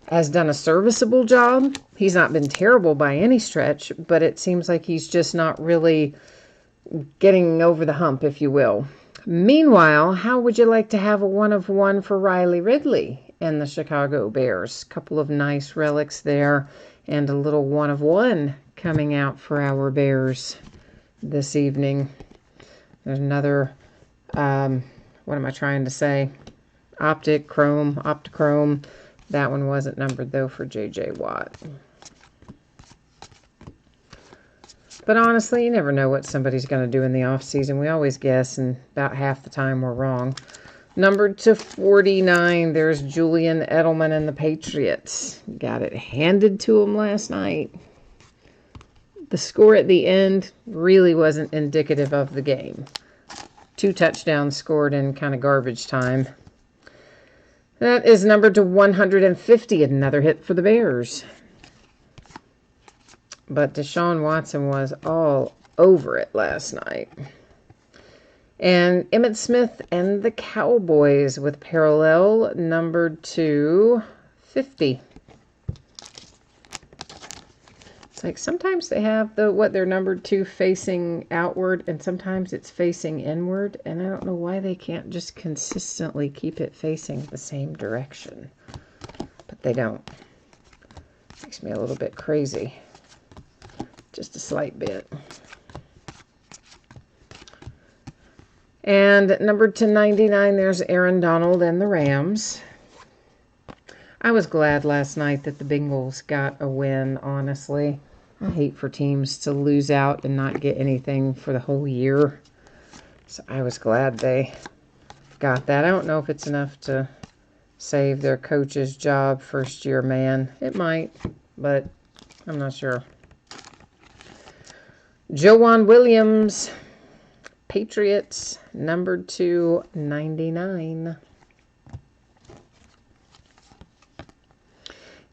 has done a serviceable job. He's not been terrible by any stretch, but it seems like he's just not really getting over the hump, if you will. Meanwhile, how would you like to have a 1-of-1 for Riley Ridley? and the Chicago Bears. Couple of nice relics there, and a little 1 of 1 coming out for our Bears this evening. There's another, what am I trying to say? Optichrome. That one wasn't numbered, though, for J.J. Watt. But honestly, you never know what somebody's going to do in the off-season. We always guess, and about half the time we're wrong. Numbered to 49, there's Julian Edelman and the Patriots. Got it handed to him last night. The score at the end really wasn't indicative of the game. 2 touchdowns scored in kind of garbage time. That is numbered to 150, another hit for the Bears. But Deshaun Watson was all over it last night. And Emmitt Smith and the Cowboys with parallel numbered to 50. It's like sometimes they have what they're numbered to facing outward, and sometimes it's facing inward. And I don't know why they can't just consistently keep it facing the same direction. But they don't. Makes me a little bit crazy. Just a slight bit. And numbered to 99, there's Aaron Donald and the Rams. I was glad last night that the Bengals got a win, honestly. I hate for teams to lose out and not get anything for the whole year. So I was glad they got that. I don't know if it's enough to save their coach's job, first-year man. It might, but I'm not sure. Joanne Williams, Patriots, numbered to 99.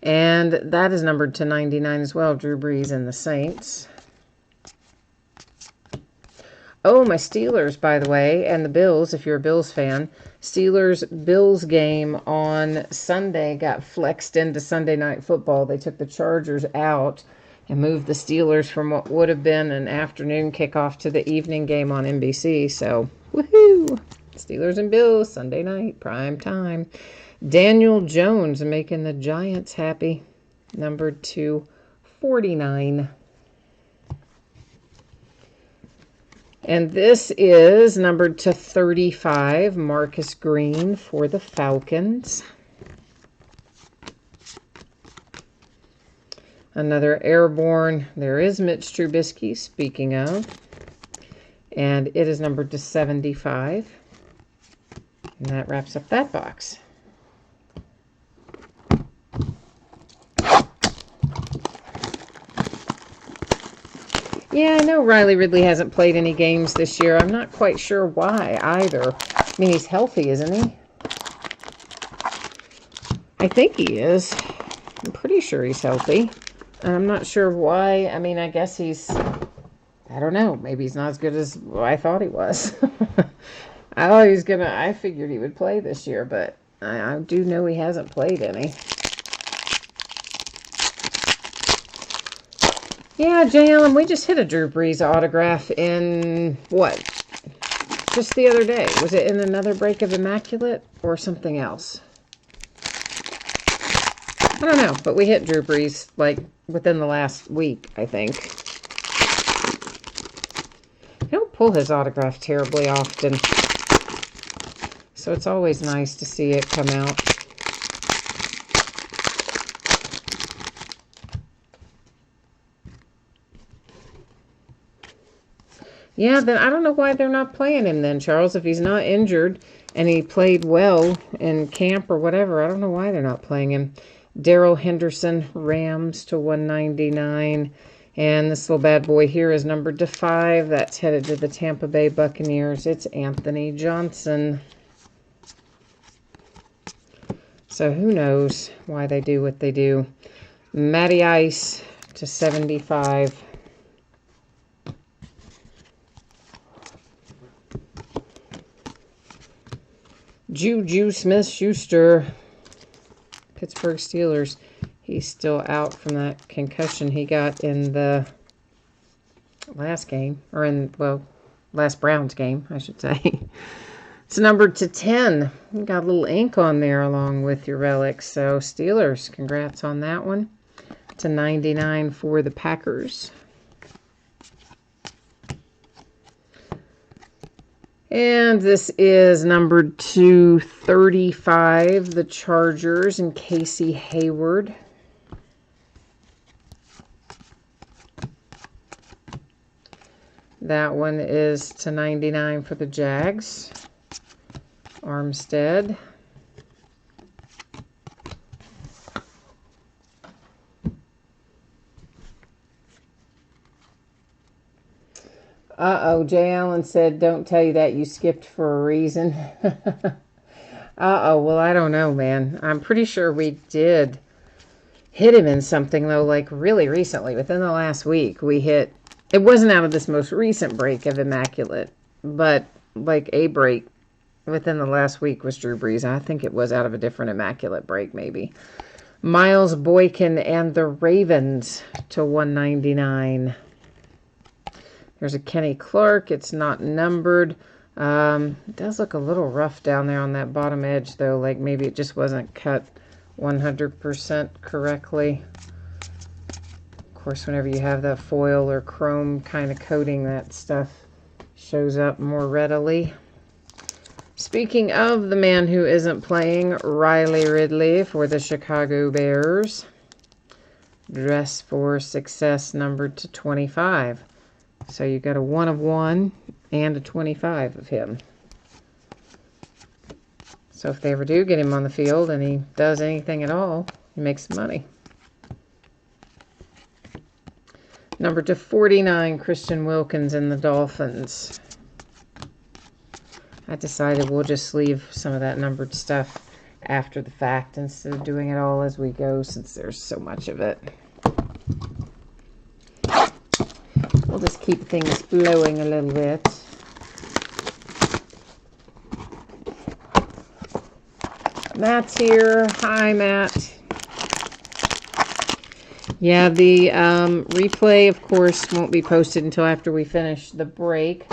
And that is numbered to 99 as well, Drew Brees and the Saints. Oh, my Steelers, by the way, and the Bills, if you're a Bills fan. Steelers-Bills game on Sunday got flexed into Sunday Night Football. They took the Chargers out and moved the Steelers from what would have been an afternoon kickoff to the evening game on NBC. So, woohoo! Steelers and Bills, Sunday night, prime time. Daniel Jones making the Giants happy. Numbered to 49. And this is numbered to 35. Marcus Green for the Falcons. Another airborne. There is Mitch Trubisky, speaking of. And it is numbered to 75. And that wraps up that box. Yeah, I know Riley Ridley hasn't played any games this year. I'm not quite sure why either. I mean, he's healthy, isn't he? I think he is. I'm pretty sure he's healthy. I'm not sure why. I mean, I guess he's, I don't know. Maybe he's not as good as I thought he was. I thought he was going to, I figured he would play this year, but I do know he hasn't played any. Yeah, Jay Allen, we just hit a Drew Brees autograph in, what, just the other day. Was it in another break of Immaculate or something else? I don't know, but we hit Drew Brees, like, within the last week, I think. I don't pull his autograph terribly often, so it's always nice to see it come out. Yeah, then I don't know why they're not playing him then, Charles. If he's not injured and he played well in camp or whatever, I don't know why they're not playing him. Darrell Henderson, Rams to 199. And this little bad boy here is numbered to 5. That's headed to the Tampa Bay Buccaneers. It's Anthony Johnson. So who knows why they do what they do. Matty Ice to 75. Juju Smith-Schuster, Pittsburgh Steelers. He's still out from that concussion he got in the last game, or in, well, last Browns game, I should say. It's numbered to 10. You got a little ink on there along with your relics. So Steelers, congrats on that one. To 99 for the Packers. And this is numbered to 35, the Chargers and Casey Hayward. That one is to 99 for the Jags. Armstead. Uh-oh, Jay Allen said, don't tell you that, you skipped for a reason. Uh-oh, well, I don't know, man. I'm pretty sure we did hit him in something, though, like really recently. Within the last week, we hit, it wasn't out of this most recent break of Immaculate, but like a break within the last week was Drew Brees. I think it was out of a different Immaculate break, maybe. Miles Boykin and the Ravens to 199. There's a Kenny Clark. It's not numbered. It does look a little rough down there on that bottom edge, though. Like maybe it just wasn't cut 100% correctly. Of course, whenever you have that foil or chrome kind of coating, that stuff shows up more readily. Speaking of the man who isn't playing, Riley Ridley for the Chicago Bears. Dress for Success numbered to 25. So you got a 1 of 1 and a 25 of him. So if they ever do get him on the field and he does anything at all, he makes money. Number to 49, Christian Wilkins and the Dolphins. I decided we'll just leave some of that numbered stuff after the fact instead of doing it all as we go, since there's so much of it. We'll just keep things flowing a little bit. Matt's here. Hi, Matt. Yeah, the replay, of course, won't be posted until after we finish the break.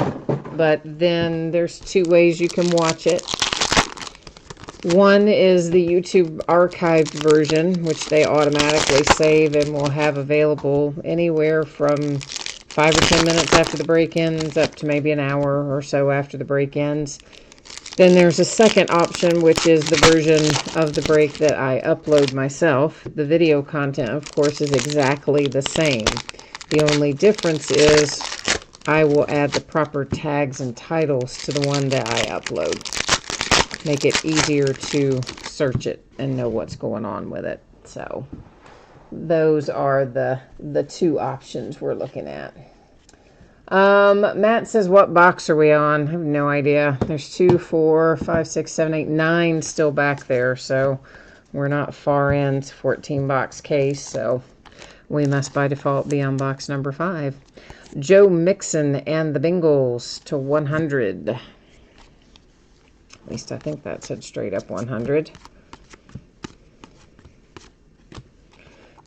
But then there's 2 ways you can watch it. One is the YouTube archived version, which they automatically save and will have available anywhere from 5 or 10 minutes after the break ends up to maybe an hour or so after the break ends. Then there's a second option, which is the version of the break that I upload myself. The video content, of course, is exactly the same. The only difference is I will add the proper tags and titles to the one that I upload. Make it easier to search it and know what's going on with it. So those are the 2 options we're looking at. Matt says, what box are we on? I have no idea. There's 2, 4, 5, 6, 7, 8, 9 still back there. So we're not far in. It's a 14 box case. So we must by default be on box number 5. Joe Mixon and the Bengals to 100. At least I think that said straight up 100.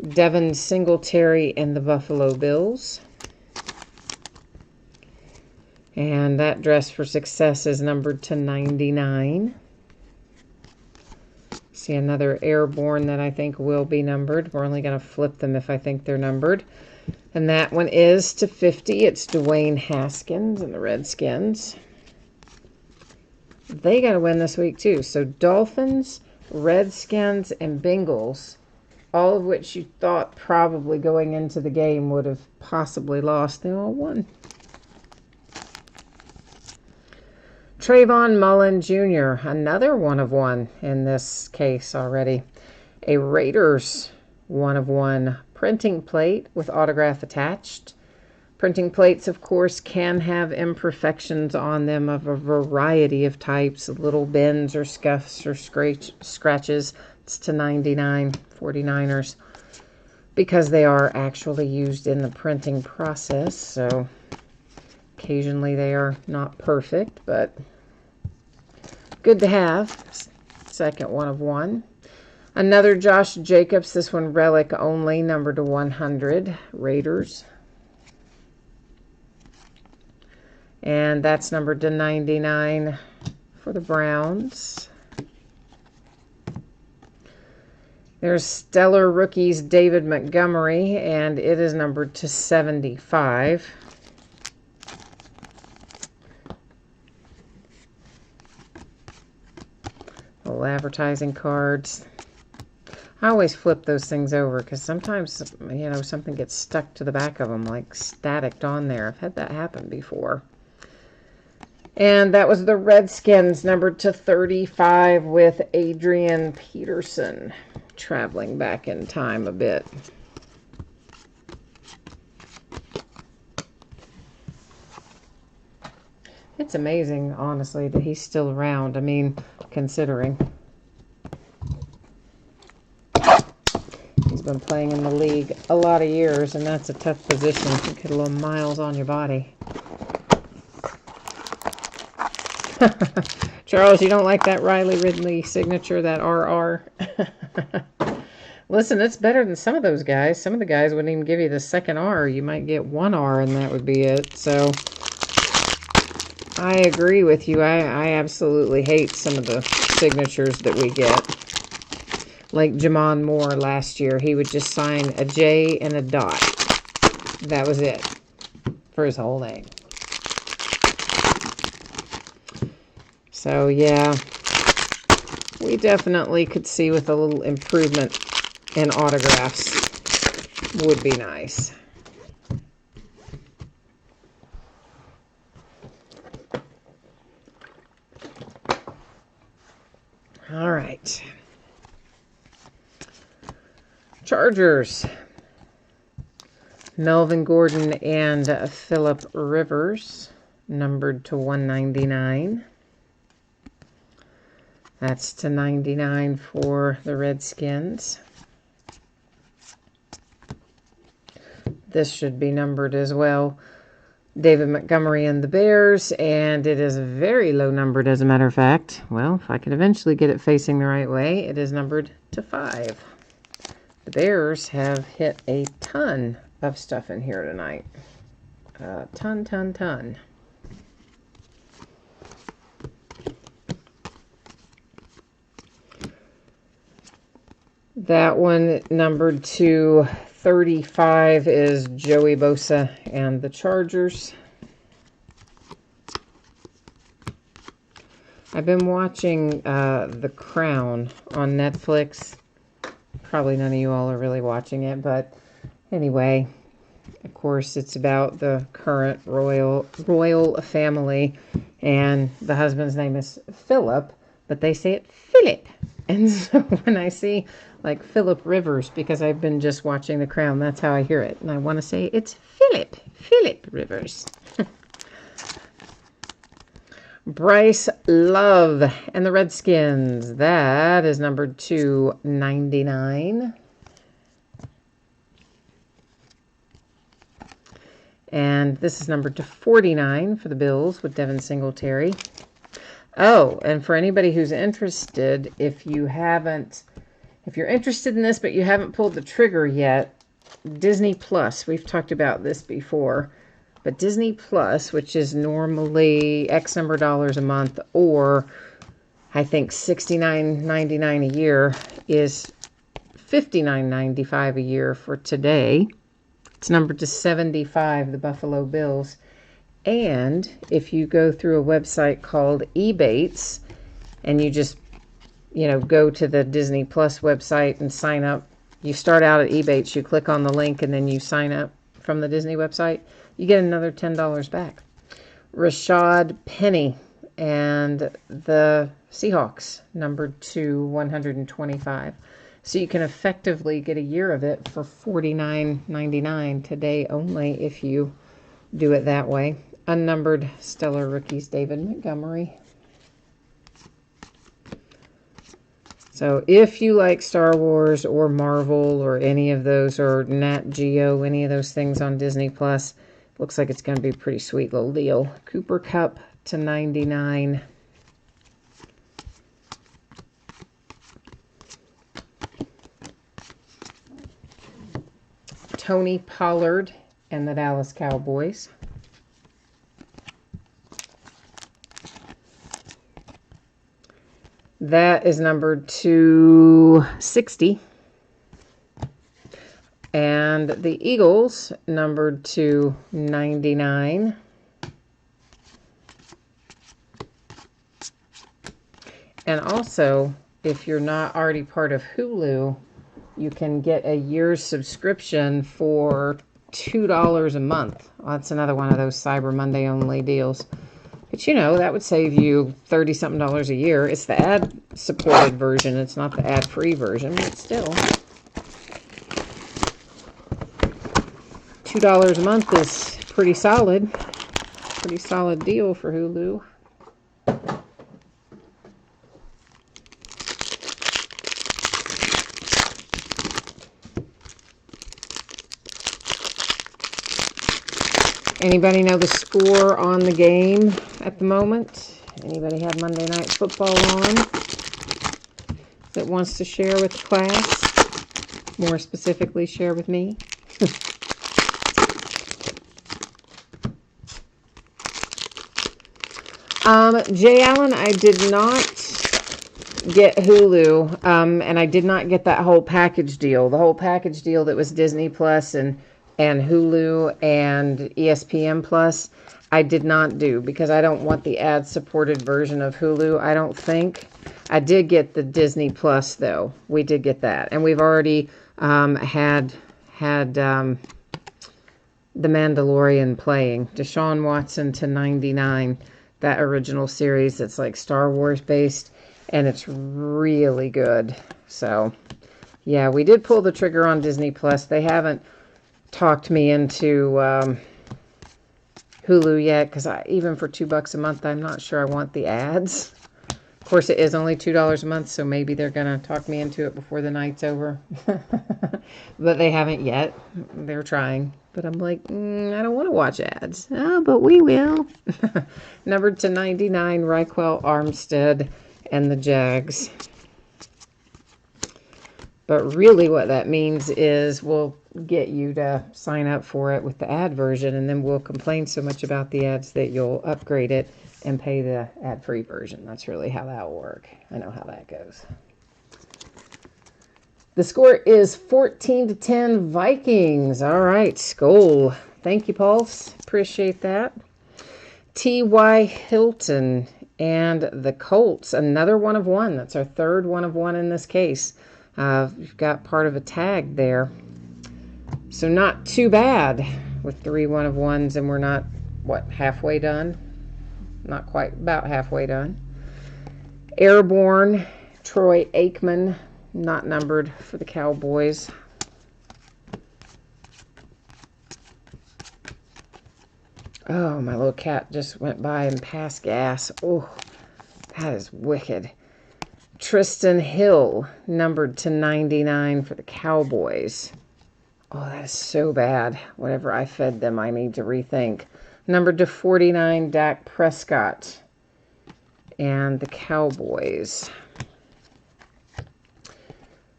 Devin Singletary and the Buffalo Bills. And that Dress for Success is numbered to 99. See another Airborne that I think will be numbered. We're only going to flip them if I think they're numbered. And that one is to 50. It's Dwayne Haskins and the Redskins. They got to win this week too. So Dolphins, Redskins, and Bengals, all of which you thought probably going into the game would have possibly lost, they all won. Trayvon Mullen Jr., another 1 of 1 in this case already. A Raiders 1 of 1 printing plate with autograph attached. Printing plates, of course, can have imperfections on them of a variety of types, little bends or scuffs or scratches. It's to 99, 49ers, because they are actually used in the printing process. So occasionally they are not perfect, but good to have. Second 1 of 1. Another Josh Jacobs, this one relic only, numbered to 100, Raiders. And that's numbered to 99 for the Browns. There's Stellar Rookies David Montgomery, and it is numbered to 75. Little advertising cards. I always flip those things over because sometimes, you know, something gets stuck to the back of them, like static on there. I've had that happen before. And that was the Redskins, numbered to 35, with Adrian Peterson, traveling back in time a bit. It's amazing, honestly, that he's still around. I mean, considering he's been playing in the league a lot of years, and that's a tough position to get a little miles on your body. Charles, you don't like that Riley Ridley signature, that RR? Listen, it's better than some of those guys. Some of the guys wouldn't even give you the second R. You might get one R, and that would be it. So I agree with you. I absolutely hate some of the signatures that we get. Like Jamon Moore last year. He would just sign a J and a dot. That was it for his whole name. So, yeah, we definitely could see with a little improvement in autographs would be nice. All right. Chargers. Melvin Gordon and Phillip Rivers, numbered to 199. That's to 99 for the Redskins. This should be numbered as well. David Montgomery and the Bears, and it is very low numbered, as a matter of fact. Well, if I can eventually get it facing the right way, it is numbered to 5. The Bears have hit a ton of stuff in here tonight. Ton. That one numbered to 35 is Joey Bosa and the Chargers. I've been watching The Crown on Netflix. Probably none of you all are really watching it, but anyway, of course, it's about the current royal family, and the husband's name is Philip, but they say it Philip. And so when I see like Philip Rivers, because I've been just watching The Crown, that's how I hear it. And I want to say it's Philip Rivers. Bryce Love and the Redskins. That is numbered to 99. And this is numbered to 49 for the Bills with Devin Singletary. Oh, and for anybody who's interested, if you're interested in this but you haven't pulled the trigger yet, Disney Plus, we've talked about this before, but Disney Plus, which is normally X number of dollars a month, or I think $69.99 a year, is $59.95 a year for today. It's numbered to 75, the Buffalo Bills. And if you go through a website called Ebates, and you just, go to the Disney Plus website and sign up, you start out at Ebates, you click on the link, and then you sign up from the Disney website, you get another $10 back. Rashad Penny and the Seahawks, numbered to 125. So you can effectively get a year of it for $49.99 today only if you do it that way. Unnumbered Stellar Rookies, David Montgomery. So if you like Star Wars or Marvel or any of those, or Nat Geo, any of those things on Disney Plus, looks like it's going to be a pretty sweet little deal. Cooper Kupp to 99. Tony Pollard and the Dallas Cowboys. That is numbered to 60. And the Eagles numbered to 99. And also, if you're not already part of Hulu, you can get a year's subscription for $2 a month. Well, that's another one of those Cyber Monday only deals. But you know, that would save you $30-something a year. It's the ad-supported version. It's not the ad-free version, but still. $2 a month is pretty solid. Pretty solid deal for Hulu. Anybody know the score on the game at the moment? Anybody have Monday Night Football on that wants to share with the class? More specifically, share with me. Jay Allen, I did not get Hulu, and I did not get that whole package deal. The whole package deal that was Disney Plus and Hulu and ESPN Plus, I did not do because I don't want the ad-supported version of Hulu, I don't think. I did get the Disney Plus, though. We did get that. And we've already had The Mandalorian playing. Deshaun Watson to 99. That original series that's like Star Wars based, and it's really good. So yeah, we did pull the trigger on Disney Plus. They haven't talked me into Hulu yet, because even for $2 a month, I'm not sure I want the ads. Of course, it is only $2 a month, so maybe they're gonna talk me into it before the night's over. But they haven't yet. They're trying. But I'm like, I don't want to watch ads. Oh, but we will. Numbered to 99, Raquel Armstead and the Jags. But really what that means is we'll get you to sign up for it with the ad version, and then we'll complain so much about the ads that you'll upgrade it and pay the ad-free version. That's really how that will work. I know how that goes. The score is 14-10 Vikings. All right, Skol. Thank you, Pulse. Appreciate that. T.Y. Hilton and the Colts. Another 1 of 1. That's our third 1 of 1 in this case. We've got part of a tag there. So not too bad with 3 1 of 1s, and we're not, what, halfway done? Not quite, about halfway done. Airborne, Troy Aikman. Not numbered for the Cowboys. Oh, my little cat just went by and passed gas. Oh, that is wicked. Tristan Hill, numbered to 99 for the Cowboys. Oh, that is so bad. Whatever I fed them, I need to rethink. Numbered to 49, Dak Prescott and the Cowboys.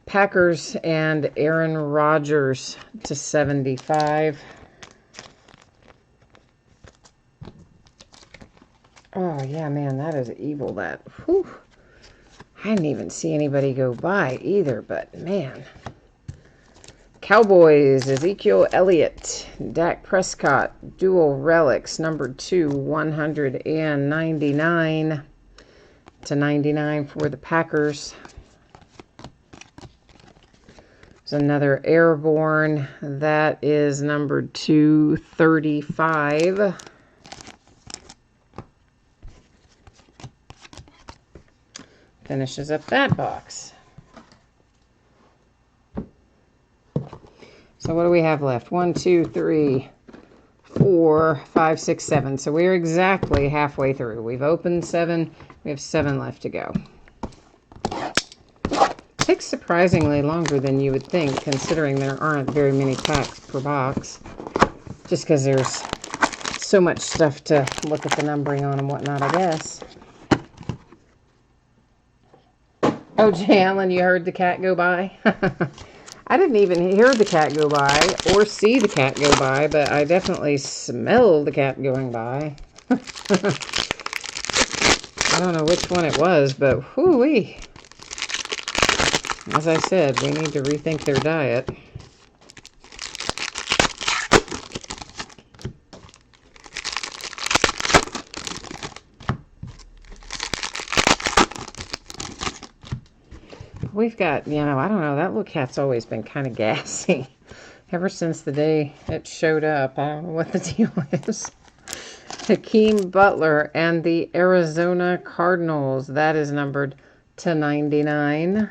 Packers and Aaron Rodgers to 75. Oh, yeah, man, that is evil, that. Whew. I didn't even see anybody go by either, but, man. Cowboys, Ezekiel Elliott, Dak Prescott, dual relics, number 2, 199 to 99 for the Packers. There's another airborne, that is number 235. Finishes up that box. So what do we have left? 1, 2, 3, 4, 5, 6, 7. So we're exactly halfway through. We've opened 7. We have 7 left to go. Takes surprisingly longer than you would think, considering there aren't very many packs per box. Just because there's so much stuff to look at the numbering on and whatnot, I guess. Oh, Jay Allen, you heard the cat go by? I didn't even hear the cat go by or see the cat go by, but I definitely smell the cat going by. I don't know which one it was, but whoo-wee. As I said, we need to rethink their diet. We've got, I don't know, that little cat's always been kind of gassy. Ever since the day it showed up. I don't know what the deal is. Hakeem Butler and the Arizona Cardinals. That is numbered to 99.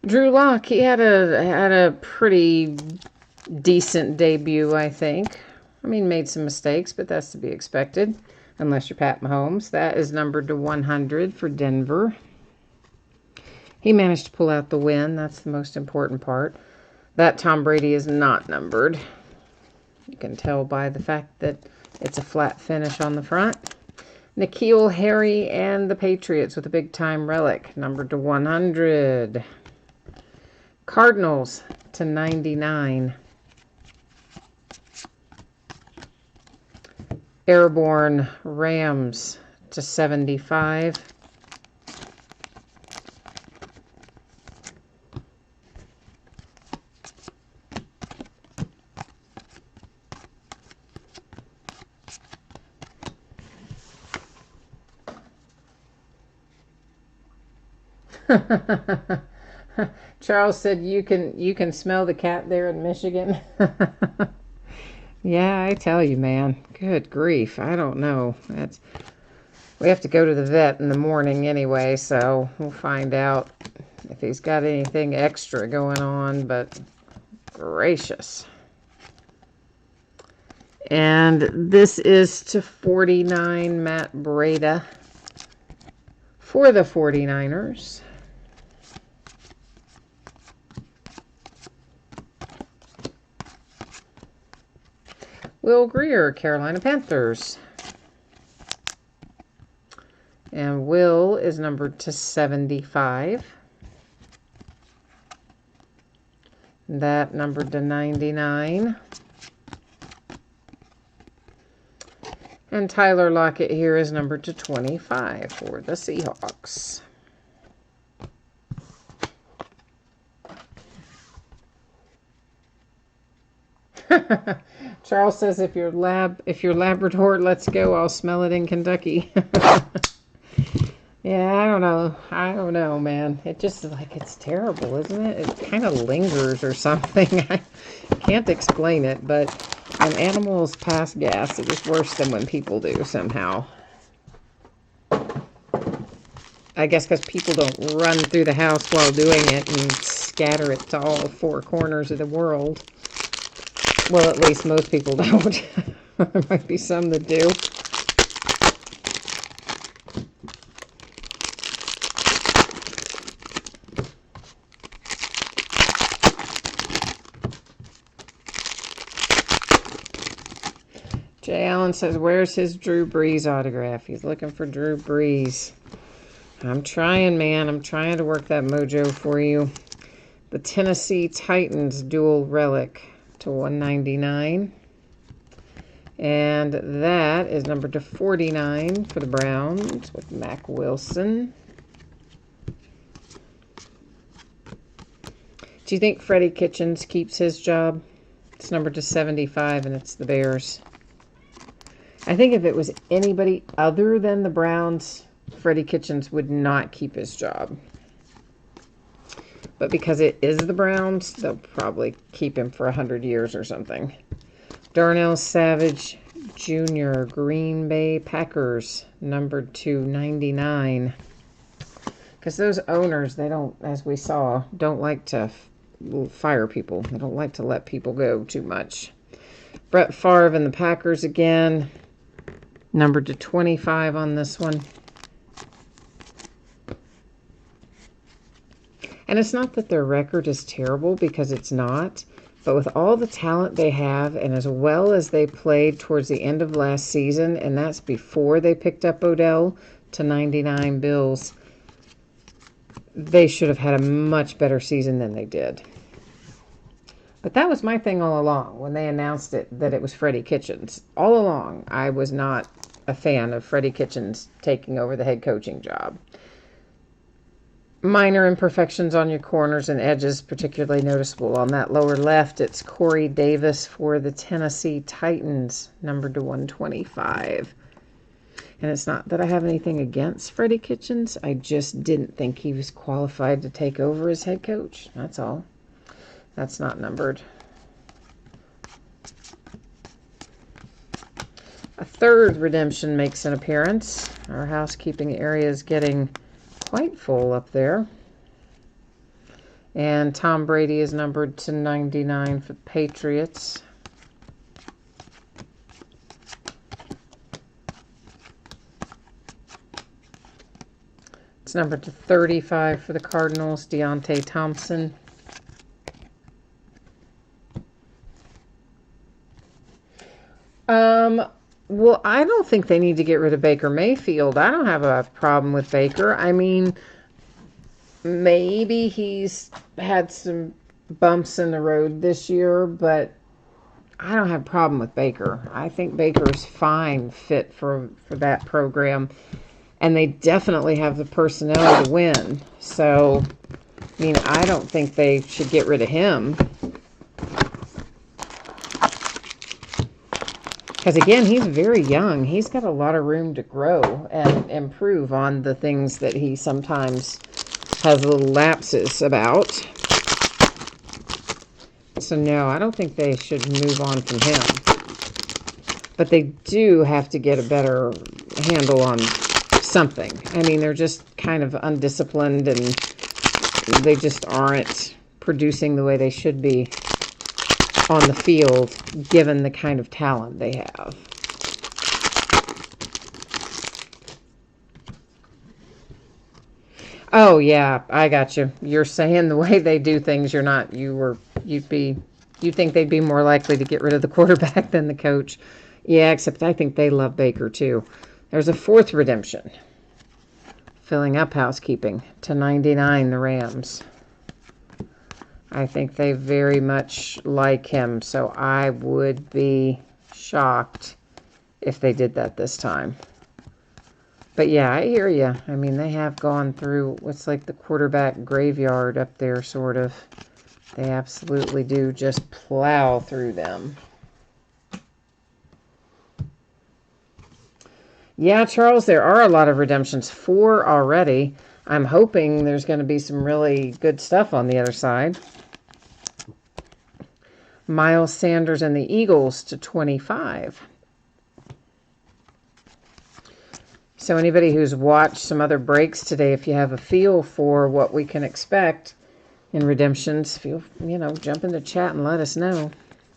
Drew Lock, he had a pretty decent debut, I think. I mean, made some mistakes, but that's to be expected, unless you're Pat Mahomes. That is numbered to 100 for Denver. He managed to pull out the win. That's the most important part. That Tom Brady is not numbered. You can tell by the fact that it's a flat finish on the front. N'Keal Harry and the Patriots with a big-time relic, numbered to 100. Cardinals to 99. Airborne Rams to 75. Charles said you can smell the cat there in Michigan. Yeah, I tell you, man. Good grief. I don't know. We have to go to the vet in the morning anyway, so we'll find out if he's got anything extra going on, but gracious. And this is to 49, Matt Breida for the 49ers. Will Greer, Carolina Panthers. And Will is numbered to 75. That numbered to 99. And Tyler Lockett here is numbered to 25 for the Seahawks. Charles says, if your Labrador lets go, I'll smell it in Kentucky. Yeah, I don't know, man. It just it's terrible, isn't it? It kind of lingers or something. I can't explain it, but when animals pass gas, it is worse than when people do somehow. I guess because people don't run through the house while doing it and scatter it to all four corners of the world. Well, at least most people don't. There might be some that do. Jay Allen says, where's his Drew Brees autograph? He's looking for Drew Brees. I'm trying, man. I'm trying to work that mojo for you. The Tennessee Titans dual relic to 199. And that is numbered to 49 for the Browns with Mac Wilson. Do you think Freddie Kitchens keeps his job? It's numbered to 75, and it's the Bears. I think if it was anybody other than the Browns, Freddie Kitchens would not keep his job. But because it is the Browns, they'll probably keep him for 100 years or something. Darnell Savage Jr., Green Bay Packers, numbered to 99. Because those owners, they don't, as we saw, don't like to fire people. They don't like to let people go too much. Brett Favre and the Packers again, numbered to 25 on this one. And it's not that their record is terrible, because it's not. But with all the talent they have, and as well as they played towards the end of last season, and that's before they picked up Odell to 99 Bills, they should have had a much better season than they did. But that was my thing all along when they announced it, that it was Freddie Kitchens. All along, I was not a fan of Freddie Kitchens taking over the head coaching job. Minor imperfections on your corners and edges, particularly noticeable. On that lower left, it's Corey Davis for the Tennessee Titans, numbered to 125. And it's not that I have anything against Freddie Kitchens. I just didn't think he was qualified to take over as head coach. That's all. That's not numbered. A third redemption makes an appearance. Our housekeeping area is getting quite full up there. And Tom Brady is numbered to 99 for the Patriots. It's numbered to 35 for the Cardinals, Deontay Thompson. Well, I don't think they need to get rid of Baker Mayfield. I don't have a problem with Baker. I mean, maybe he's had some bumps in the road this year, but I don't have a problem with Baker. I think Baker's fine fit for that program, and they definitely have the personnel to win. So, I mean, I don't think they should get rid of him. Because, again, he's very young. He's got a lot of room to grow and improve on the things that he sometimes has little lapses about. So, no, I don't think they should move on from him. But they do have to get a better handle on something. I mean, they're just kind of undisciplined, and they just aren't producing the way they should be on the field, given the kind of talent they have. Oh, yeah, I got you. You're saying the way they do things, you'd think they'd be more likely to get rid of the quarterback than the coach. Yeah, except I think they love Baker, too. There's a fourth redemption. Filling up housekeeping to 99, the Rams. I think they very much like him, so I would be shocked if they did that this time. But yeah, I hear you. I mean, they have gone through what's like the quarterback graveyard up there, sort of. They absolutely do just plow through them. Yeah, Charles, there are a lot of redemptions. 4 already. I'm hoping there's going to be some really good stuff on the other side. Miles Sanders and the Eagles to 25. So anybody who's watched some other breaks today, if you have a feel for what we can expect in redemptions, jump in the chat and let us know.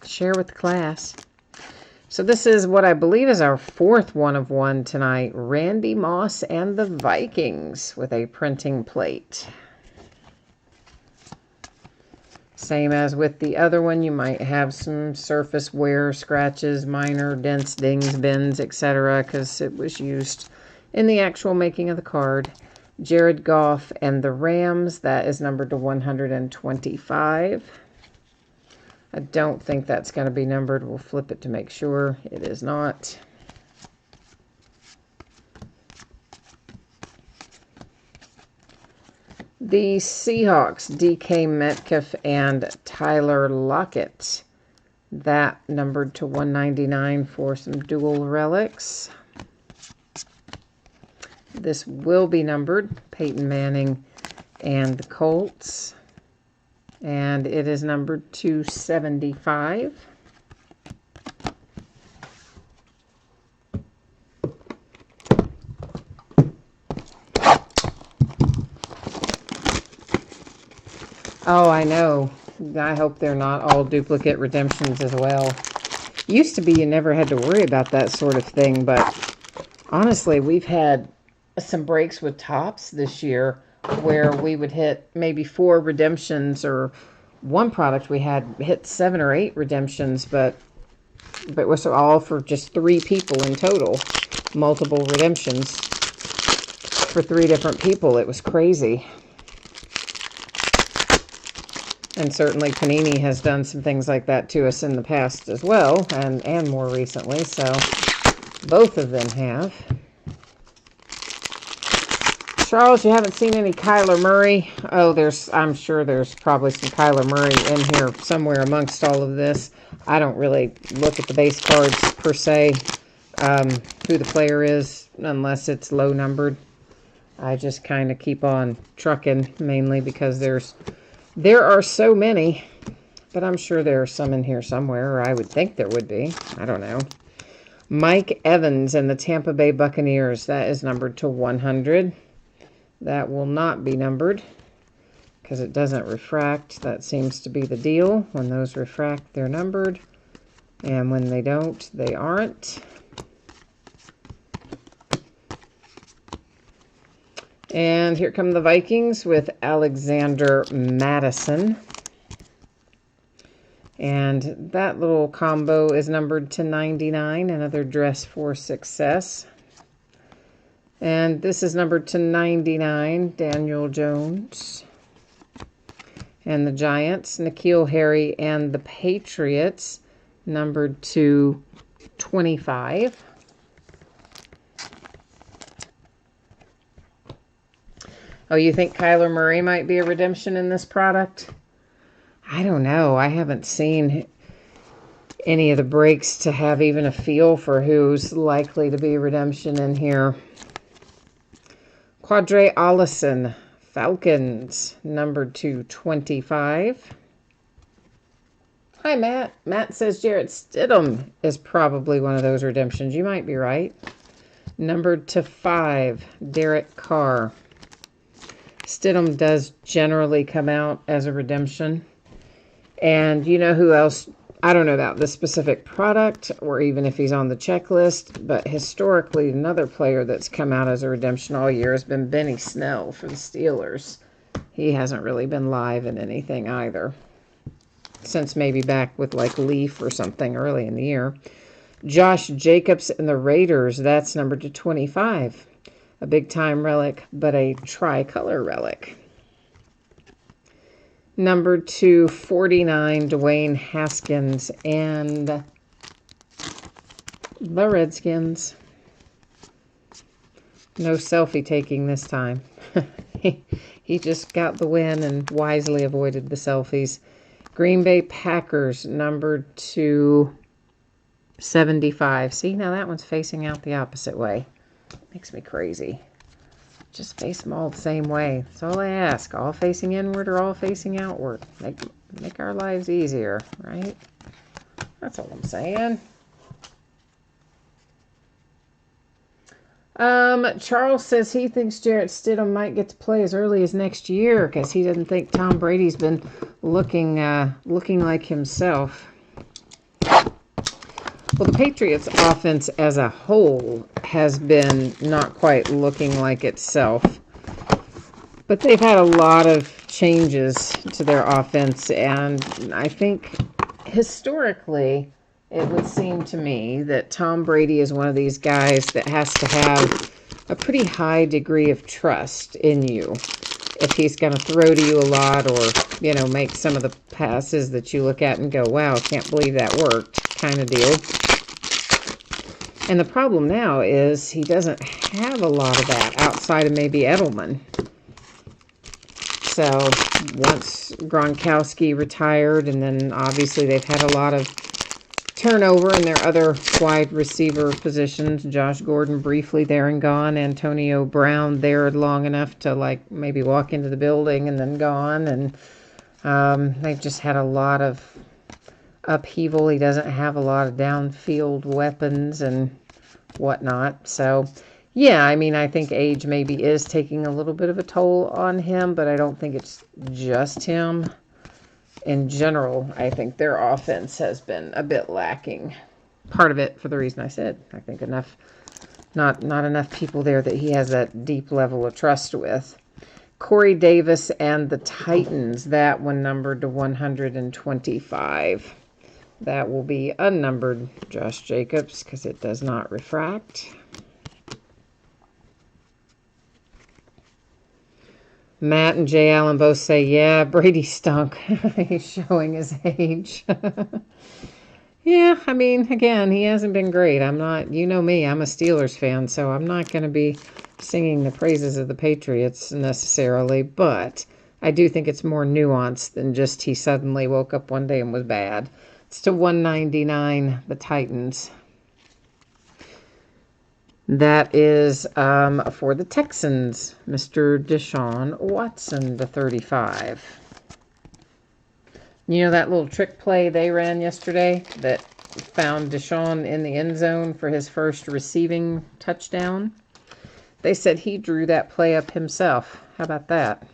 Share with the class. So this is what I believe is our 4th one of one tonight. Randy Moss and the Vikings with a printing plate. Same as with the other one, you might have some surface wear, scratches, minor dents, dings, bends, etc. because it was used in the actual making of the card. Jared Goff and the Rams, that is numbered to 125. I don't think that's going to be numbered. We'll flip it to make sure it is not. The Seahawks, DK Metcalf and Tyler Lockett. That numbered to 199 for some dual relics. This will be numbered, Peyton Manning and the Colts. And it is numbered 275. Oh, I know. I hope they're not all duplicate redemptions as well. Used to be you never had to worry about that sort of thing, but honestly, we've had some breaks with Topps this year where we would hit maybe 4 redemptions, or one product we had hit 7 or 8 redemptions, but it was all for just 3 people in total. Multiple redemptions for 3 different people. It was crazy. And certainly Panini has done some things like that to us in the past as well, and more recently, so both of them have. Charles, you haven't seen any Kyler Murray? Oh, I'm sure there's probably some Kyler Murray in here somewhere amongst all of this. I don't really look at the base cards per se, who the player is, unless it's low numbered. I just kind of keep on trucking, mainly because there are so many, but I'm sure there are some in here somewhere, or I would think there would be. I don't know. Mike Evans and the Tampa Bay Buccaneers. That is numbered to 100. That will not be numbered because it doesn't refract. That seems to be the deal. When those refract, they're numbered. And when they don't, they aren't. And here come the Vikings with Alexander Madison. And that little combo is numbered to 99, another dress for success. And this is numbered to 99, Daniel Jones. And the Giants, N'Keal Harry, and the Patriots, numbered to 25. Oh, you think Kyler Murray might be a redemption in this product? I don't know. I haven't seen any of the breaks to have even a feel for who's likely to be a redemption in here. Quadre Allison, Falcons, numbered to 25. Hi, Matt. Matt says Jarrett Stidham is probably one of those redemptions. You might be right. Numbered to 5, Derek Carr. Stidham does generally come out as a redemption. And you know who else? I don't know about this specific product or even if he's on the checklist, but historically another player that's come out as a redemption all year has been Benny Snell for the Steelers. He hasn't really been live in anything either, since maybe back with like Leaf or something early in the year. Josh Jacobs and the Raiders, that's numbered to 25. A big-time relic, but a tricolor relic. Number 249, Dwayne Haskins and the Redskins. No selfie taking this time. He just got the win and wisely avoided the selfies. Green Bay Packers, numbered to 75. See, now that one's facing out the opposite way. Makes me crazy. Just face them all the same way. That's all I ask. All facing inward or all facing outward. Make our lives easier, right? That's all I'm saying. Charles says he thinks Jarrett Stidham might get to play as early as next year because he doesn't think Tom Brady's been looking like himself. Well, the Patriots' offense as a whole has been not quite looking like itself. But they've had a lot of changes to their offense, and I think historically it would seem to me that Tom Brady is one of these guys that has to have a pretty high degree of trust in you if he's going to throw to you a lot or, you know, make some of the passes that you look at and go, wow, can't believe that worked kind of deal. And the problem now is he doesn't have a lot of that outside of maybe Edelman. So once Gronkowski retired, and then obviously they've had a lot of turnover in their other wide receiver positions. Josh Gordon briefly there and gone. Antonio Brown there long enough to like maybe walk into the building and then gone. And they've just had a lot of upheaval. He doesn't have a lot of downfield weapons and whatnot. So, yeah, I mean, I think age maybe is taking a little bit of a toll on him, but I don't think it's just him. In general, I think their offense has been a bit lacking. Part of it for the reason I said. I think not enough people there that he has that deep level of trust with. Corey Davis and the Titans, that one numbered to 125. That will be unnumbered, Josh Jacobs, because it does not refract. Matt and Jay Allen both say, yeah, Brady stunk. He's showing his age. Yeah, I mean, again, he hasn't been great. I'm not, you know me, I'm a Steelers fan, so I'm not going to be singing the praises of the Patriots necessarily, but I do think it's more nuanced than just he suddenly woke up one day and was bad. It's to 199, the Titans. That is for the Texans, Mr. Deshaun Watson to 35. You know that little trick play they ran yesterday that found Deshaun in the end zone for his first receiving touchdown? They said he drew that play up himself. How about that?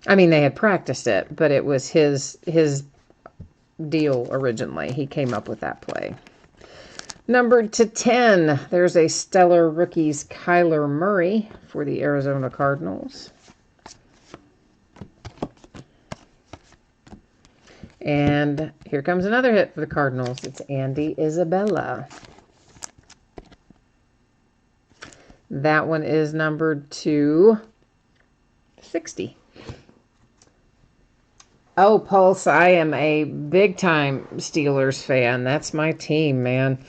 I mean, they had practiced it, but it was his deal originally. He came up with that play. Numbered to 10, there's a stellar rookies Kyler Murray for the Arizona Cardinals. And here comes another hit for the Cardinals. It's Andy Isabella. That one is numbered to 60. Oh, Pulse, I am a big-time Steelers fan. That's my team, man.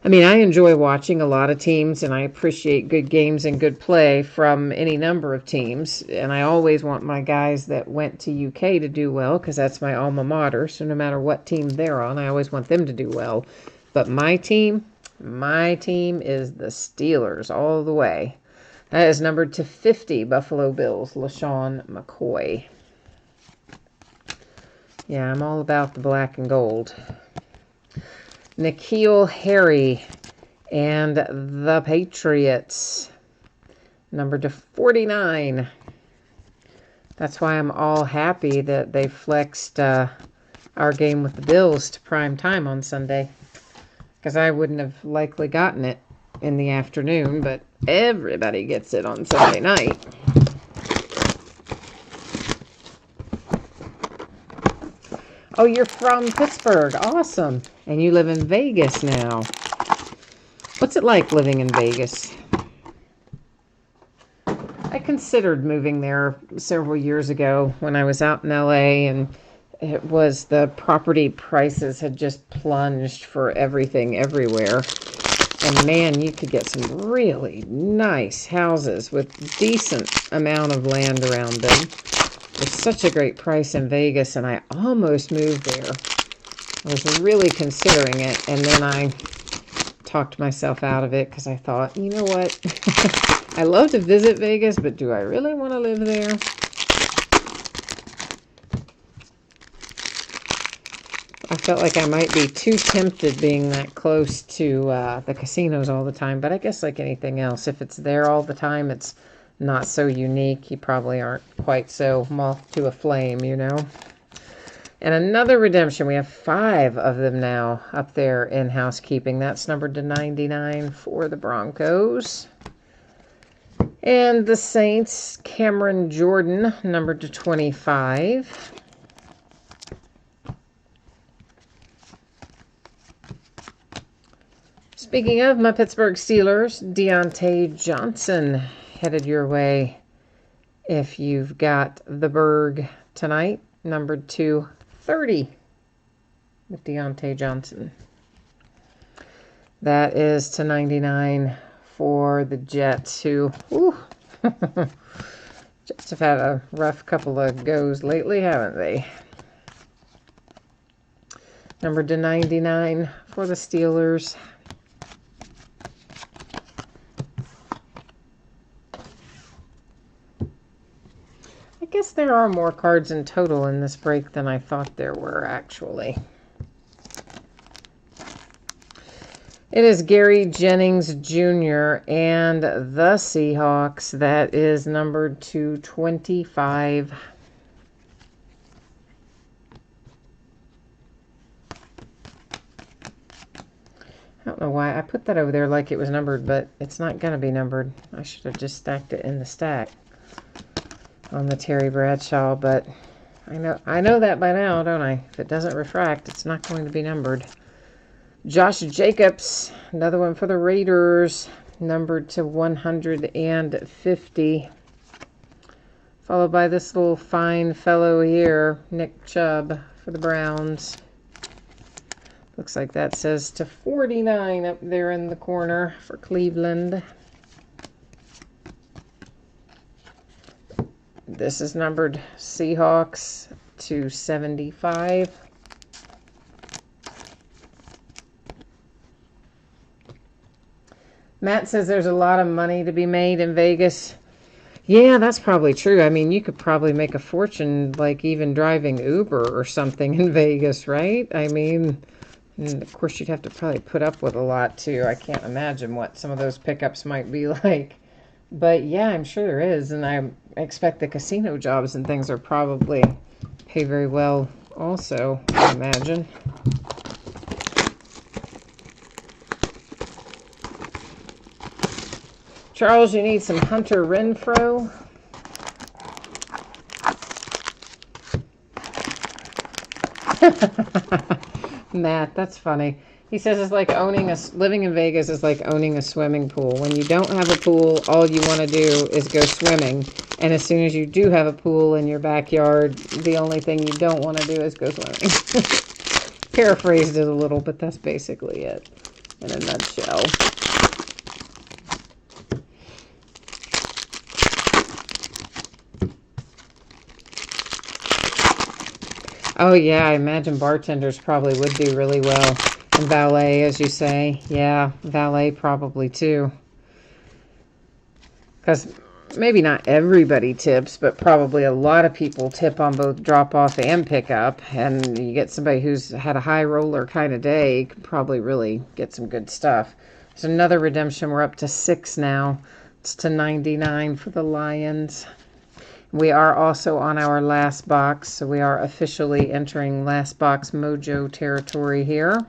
I mean, I enjoy watching a lot of teams, and I appreciate good games and good play from any number of teams. And I always want my guys that went to UK to do well, because that's my alma mater. So no matter what team they're on, I always want them to do well. But my team is the Steelers all the way. That is numbered to 50, Buffalo Bills, LaShawn McCoy. Yeah, I'm all about the black and gold. N'Keal Harry and the Patriots, numbered to 49. That's why I'm all happy that they flexed our game with the Bills to prime time on Sunday, because I wouldn't have likely gotten it in the afternoon, but everybody gets it on Sunday night. Oh, you're from Pittsburgh. Awesome. And you live in Vegas now. What's it like living in Vegas? I considered moving there several years ago when I was out in LA, and it was the property prices had just plunged for everything everywhere. And man, you could get some really nice houses with decent amount of land around them. It's such a great price in Vegas, and I almost moved there. I was really considering it, and then I talked myself out of it because I thought, you know what? I love to visit Vegas, but do I really want to live there? I felt like I might be too tempted being that close to the casinos all the time, but I guess like anything else, if it's there all the time, it's not so unique. You probably aren't quite so moth to a flame, you know. And another redemption. We have 5 of them now up there in housekeeping. That's numbered to 99 for the Broncos. And the Saints, Cameron Jordan, numbered to 25. Speaking of my Pittsburgh Steelers, Deontay Johnson headed your way if you've got the Berg tonight, numbered to 30 with Deontay Johnson. That is to 99 for the Jets, who, Jets have had a rough couple of goes lately, haven't they? Numbered to 99 for the Steelers. I guess there are more cards in total in this break than I thought there were, actually. It is Gary Jennings Jr. and the Seahawks. That is numbered to 25. I don't know why I put that over there like it was numbered, but it's not going to be numbered. I should have just stacked it in the stack on the Terry Bradshaw, but I know that by now, don't I? If it doesn't refract, it's not going to be numbered. Josh Jacobs, another one for the Raiders, numbered to 150. followed by this little fine fellow here, Nick Chubb for the Browns. Looks like that says to 49 up there in the corner for Cleveland. This is numbered Seahawks to 75. Matt says there's a lot of money to be made in Vegas. Yeah, that's probably true. I mean, you could probably make a fortune, like even driving Uber or something in Vegas, right? I mean, and of course you'd have to probably put up with a lot too. I can't imagine what some of those pickups might be like. But yeah, I'm sure there is. And I expect the casino jobs and things are probably pay very well also, I imagine. Charles, you need some Hunter Renfrow. Matt, that's funny. He says it's like living in Vegas is like owning a swimming pool. When you don't have a pool, all you want to do is go swimming. And as soon as you do have a pool in your backyard, the only thing you don't want to do is go swimming. Paraphrased it a little, but that's basically it in a nutshell. Oh yeah, I imagine bartenders probably would do really well. And valet, as you say. Yeah, valet probably too. Because maybe not everybody tips, but probably a lot of people tip on both drop-off and pick-up. And you get somebody who's had a high roller kind of day, you can probably really get some good stuff. There's another redemption. We're up to 6 now. It's to 99 for the Lions. We are also on our last box, so we are officially entering last box mojo territory here.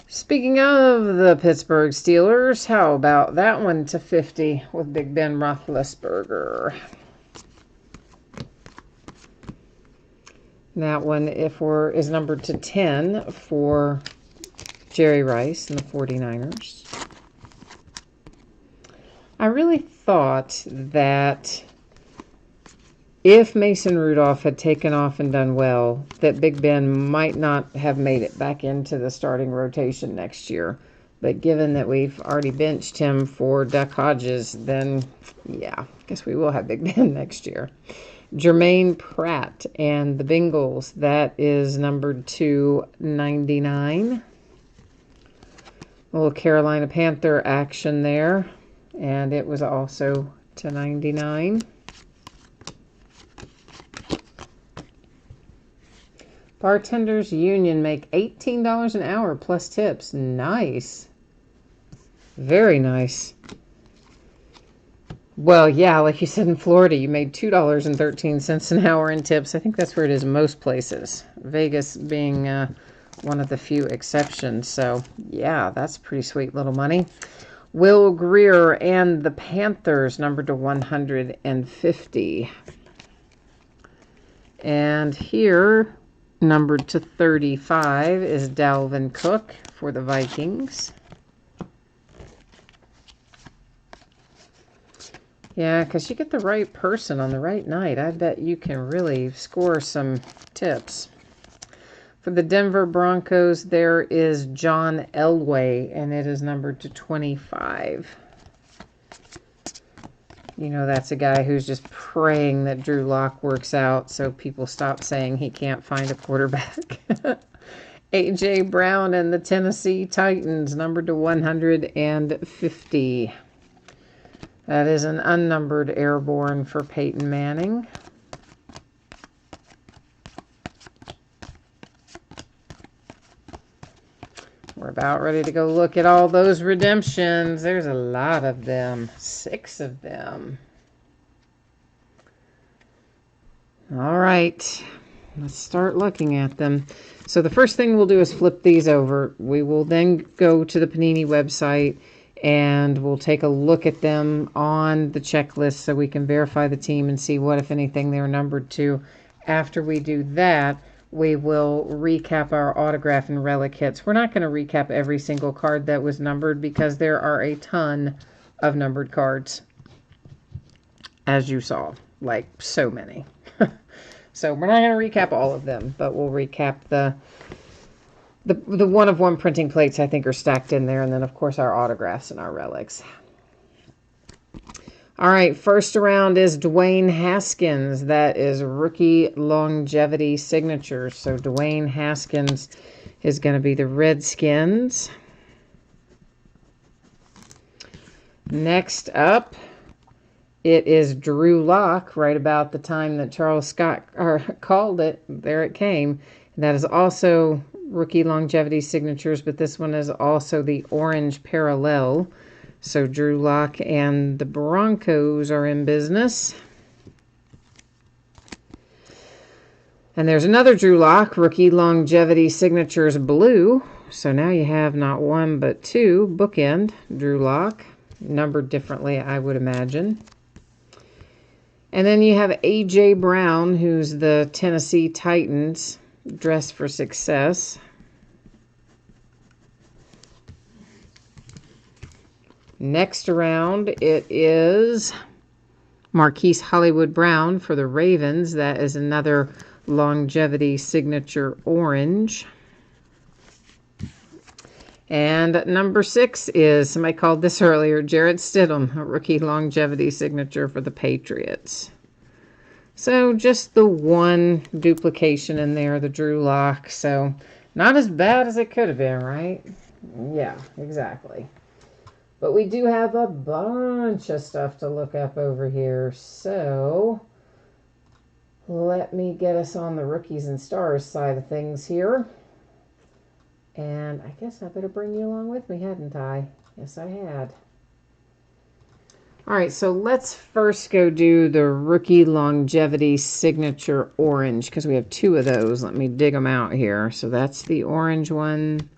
Speaking of the Pittsburgh Steelers, how about that one to 50 with Big Ben Roethlisberger? That one, is numbered to 10 for Jerry Rice and the 49ers. I really thought that if Mason Rudolph had taken off and done well, that Big Ben might not have made it back into the starting rotation next year. But given that we've already benched him for Duck Hodges, then yeah, I guess we will have Big Ben next year. Jermaine Pratt and the Bengals, that is numbered to 99. A little Carolina Panther action there, and it was also to 99. Bartenders Union make $18 an hour plus tips. Nice. Very nice. Well, yeah, like you said in Florida, you made $2.13 an hour in tips. I think that's where it is most places. Vegas being one of the few exceptions. So, yeah, that's pretty sweet little money. Will Greer and the Panthers, numbered to 150. And here, numbered to 35 is Dalvin Cook for the Vikings. Yeah, because you get the right person on the right night. I bet you can really score some tips. For the Denver Broncos, there is John Elway, and it is numbered to 25. You know, that's a guy who's just praying that Drew Lock works out so people stop saying he can't find a quarterback. A.J. Brown and the Tennessee Titans, numbered to 150. That is an unnumbered airborne for Peyton Manning. We're about ready to go look at all those redemptions. There's a lot of them. 6 of them. All right. Let's start looking at them. So the first thing we'll do is flip these over. We will then go to the Panini website and we'll take a look at them on the checklist so we can verify the team and see what, if anything, they're numbered to. After we do that, we will recap our autograph and relic hits. We're not going to recap every single card that was numbered because there are a ton of numbered cards, as you saw. like so many. So we're not going to recap all of them, but we'll recap the one-of-one printing plates I think are stacked in there, and then of course our autographs and our relics. All right, first around is Dwayne Haskins. That is rookie longevity signatures. So Dwayne Haskins is going to be the Redskins. Next up, it is Drew Lock. Right about the time that Charles Scott called it, there it came. That is also rookie longevity signatures, but this one is also the orange parallel. So Drew Lock and the Broncos are in business. And there's another Drew Lock, rookie longevity signatures blue. So now you have not one but two bookend Drew Lock, numbered differently, I would imagine. And then you have A.J. Brown, who's the Tennessee Titans, dressed for success. Next around, it is Marquise Hollywood Brown for the Ravens. That is another longevity signature orange. And number 6 is, somebody called this earlier, Jarrett Stidham, a rookie longevity signature for the Patriots. So just the one duplication in there, the Drew Lock. So not as bad as it could have been, right? Yeah, exactly. But we do have a bunch of stuff to look up over here. So let me get us on the rookies and stars side of things here. And I guess I better bring you along with me, hadn't I? Yes, I had. All right, so let's first go do the rookie longevity signature orange, because we have 2 of those. Let me dig them out here. So that's the orange one,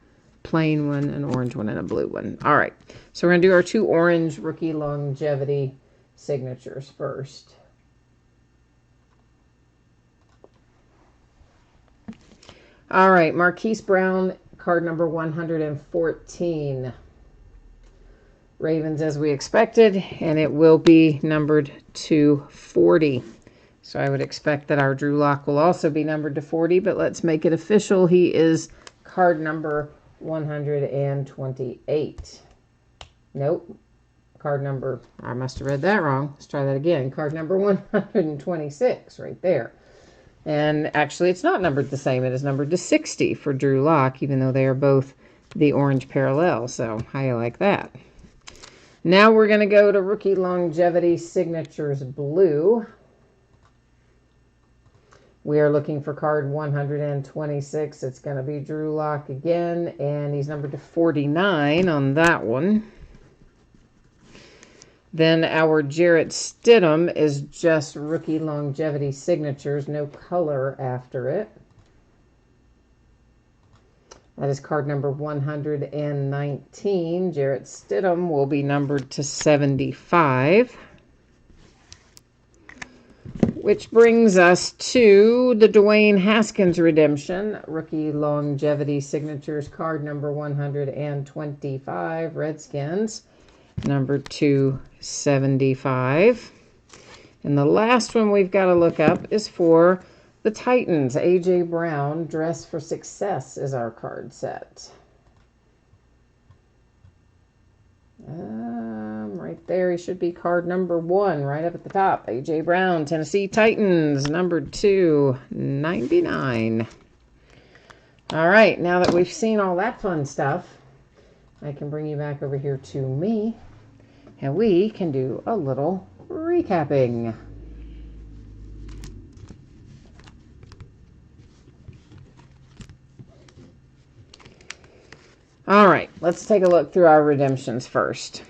plain one, an orange one, and a blue one. All right, so we're going to do our 2 orange rookie longevity signatures first. All right, Marquise Brown, card number 114. Ravens as we expected, and it will be numbered to 40. So I would expect that our Drew Lock will also be numbered to 40, but let's make it official. He is card number 128. Nope. Card number, I must have read that wrong. Let's try that again. Card number 126 right there. And actually, it's not numbered the same. It is numbered to 60 for Drew Lock, even though they are both the orange parallel. So how you like that? Now we're going to go to rookie longevity signatures blue. We are looking for card 126. It's going to be Drew Lock again, and he's numbered to 49 on that one. Then our Jarrett Stidham is just rookie longevity signatures, no color after it. That is card number 119. Jarrett Stidham will be numbered to 75. Which brings us to the Dwayne Haskins redemption. Rookie longevity signatures, card number 125. Redskins, number 275. And the last one we've got to look up is for the Titans. A.J. Brown, dress for success is our card set. Right there, he should be card number 1, right up at the top. A.J. Brown, Tennessee Titans, number 299. All right, now that we've seen all that fun stuff, I can bring you back over here to me, and we can do a little recapping. All right, let's take a look through our redemptions first.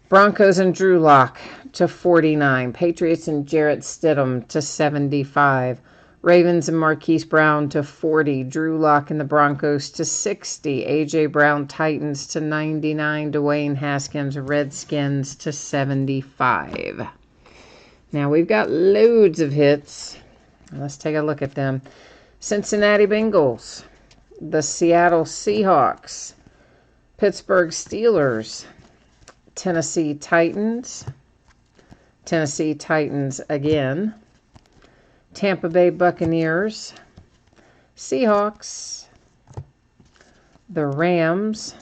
Broncos and Drew Lock to 49. Patriots and Jarrett Stidham to 75. Ravens and Marquise Brown to 40. Drew Lock and the Broncos to 60. A.J. Brown Titans to 99. Dwayne Haskins Redskins to 75. Now we've got loads of hits. Let's take a look at them. Cincinnati Bengals, the Seattle Seahawks, Pittsburgh Steelers, Tennessee Titans, Tennessee Titans again, Tampa Bay Buccaneers, Seahawks, the Rams.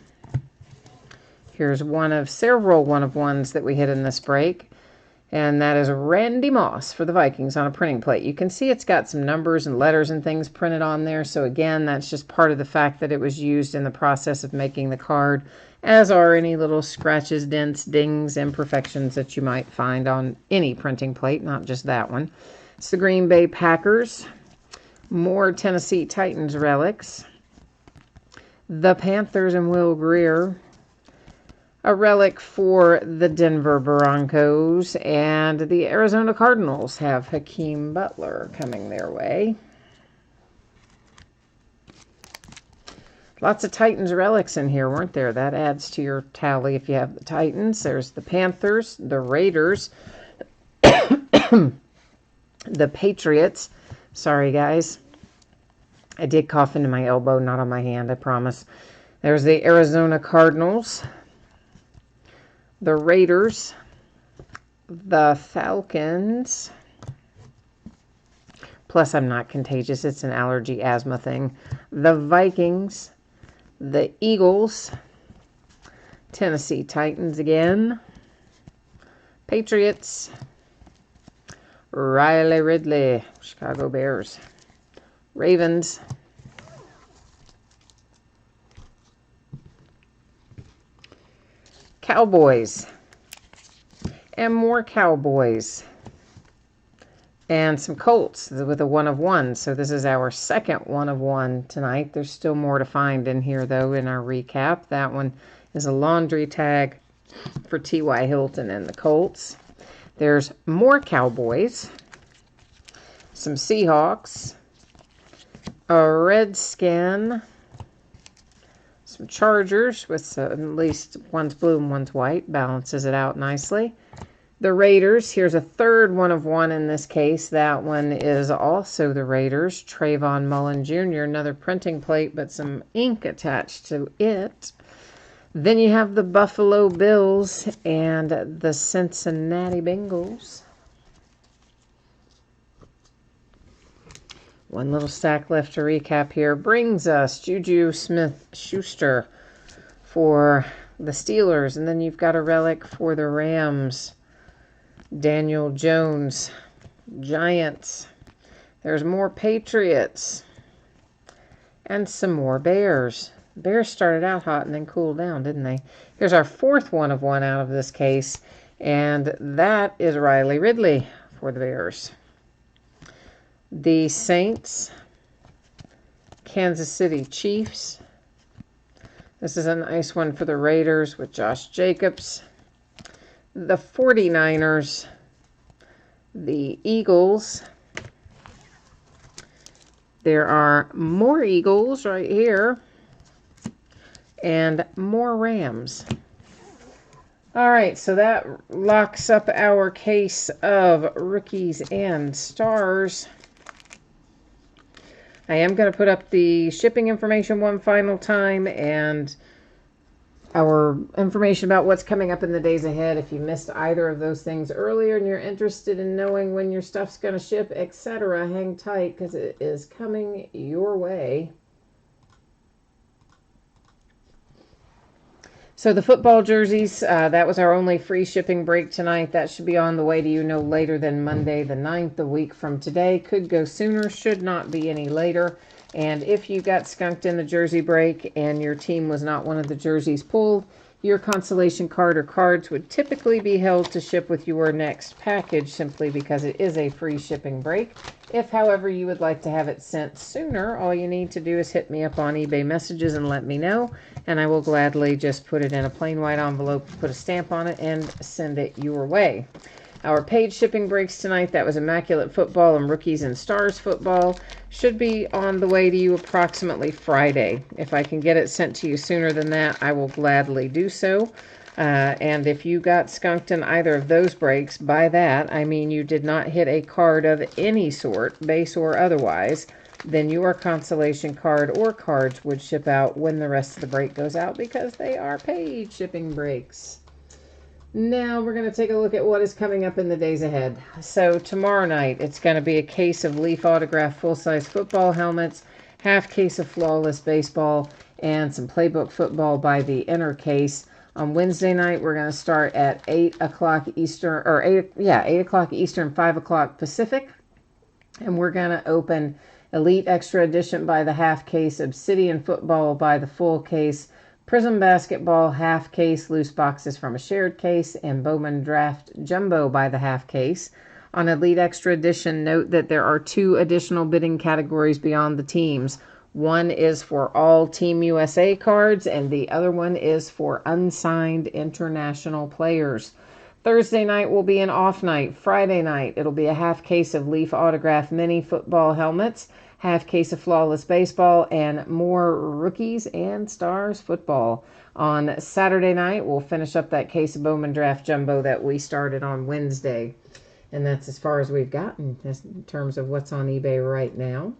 Here's one of several one-of-ones that we hit in this break, and that is Randy Moss for the Vikings on a printing plate. You can see it's got some numbers and letters and things printed on there, so again, that's just part of the fact that it was used in the process of making the card, as are any little scratches, dents, dings, imperfections that you might find on any printing plate, not just that one. It's the Green Bay Packers, more Tennessee Titans relics, the Panthers and Will Greer, a relic for the Denver Broncos, and the Arizona Cardinals have Hakeem Butler coming their way. Lots of Titans relics in here, weren't there? That adds to your tally if you have the Titans. There's the Panthers, the Raiders, the Patriots. Sorry, guys. I did cough into my elbow, not on my hand, I promise. There's the Arizona Cardinals, the Raiders, the Falcons. Plus, I'm not contagious. It's an allergy asthma thing. The Vikings, the Eagles, Tennessee Titans again, Patriots, Riley Ridley, Chicago Bears, Ravens, Cowboys, and more Cowboys, and some Colts with a one-of-one. So this is our second one-of-one tonight. There's still more to find in here, though, in our recap. That one is a laundry tag for T.Y. Hilton and the Colts. There's more Cowboys, some Seahawks, a Redskin, some Chargers with at least one's blue and one's white, balances it out nicely. The Raiders, here's a third one-of-one in this case. That one is also the Raiders. Trayvon Mullen Jr., another printing plate, but some ink attached to it. Then you have the Buffalo Bills and the Cincinnati Bengals. One little stack left to recap here. Brings us Juju Smith-Schuster for the Steelers. And then you've got a relic for the Rams. Daniel Jones, Giants. There's more Patriots. And some more Bears. Bears started out hot and then cooled down, didn't they? Here's our fourth one-of-one out of this case. And that is Riley Ridley for the Bears. The Saints, Kansas City Chiefs. This is a nice one for the Raiders with Josh Jacobs. The 49ers, the Eagles. There are more Eagles right here. And more Rams. All right, so that locks up our case of rookies and stars. I am going to put up the shipping information one final time and our information about what's coming up in the days ahead. If you missed either of those things earlier and you're interested in knowing when your stuff's going to ship, etc., hang tight because it is coming your way. So the football jerseys, that was our only free shipping break tonight. That should be on the way to you no later than Monday the 9th, a week from today. Could go sooner, should not be any later. And if you got skunked in the jersey break and your team was not one of the jerseys pulled, your consolation card or cards would typically be held to ship with your next package simply because it is a free shipping break. If, however, you would like to have it sent sooner, all you need to do is hit me up on eBay messages and let me know, and I will gladly just put it in a plain white envelope, put a stamp on it, and send it your way. Our paid shipping breaks tonight, that was Immaculate Football and Rookies and Stars Football, should be on the way to you approximately Friday. If I can get it sent to you sooner than that, I will gladly do so. And if you got skunked in either of those breaks, by that, I mean you did not hit a card of any sort, base or otherwise, then your consolation card or cards would ship out when the rest of the break goes out because they are paid shipping breaks. Now we're going to take a look at what is coming up in the days ahead. So tomorrow night, it's going to be a case of Leaf Autograph full-size football helmets, half case of Flawless Baseball, and some Playbook football by the inner case. On Wednesday night, we're going to start at 8 o'clock Eastern, or 8 o'clock Eastern, 5 o'clock Pacific. And we're going to open Elite Extra Edition by the half case, Obsidian Football by the full case, Prism Basketball half case, loose boxes from a shared case, and Bowman Draft Jumbo by the half case. On Elite Extra Edition, note that there are 2 additional bidding categories beyond the teams. One is for all Team USA cards, and the other one is for unsigned international players. Thursday night will be an off night. Friday night, it'll be a half case of Leaf Autograph Mini Football helmets, half case of Flawless Baseball, and more Rookies and Stars football. On Saturday night, we'll finish up that case of Bowman Draft Jumbo that we started on Wednesday. And that's as far as we've gotten in terms of what's on eBay right now.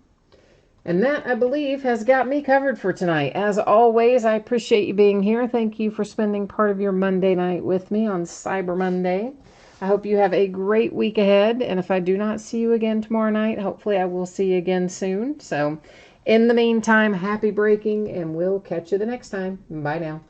And that, I believe, has got me covered for tonight. As always, I appreciate you being here. Thank you for spending part of your Monday night with me on Cyber Monday. I hope you have a great week ahead. And if I do not see you again tomorrow night, hopefully I will see you again soon. So in the meantime, happy breaking, and we'll catch you the next time. Bye now.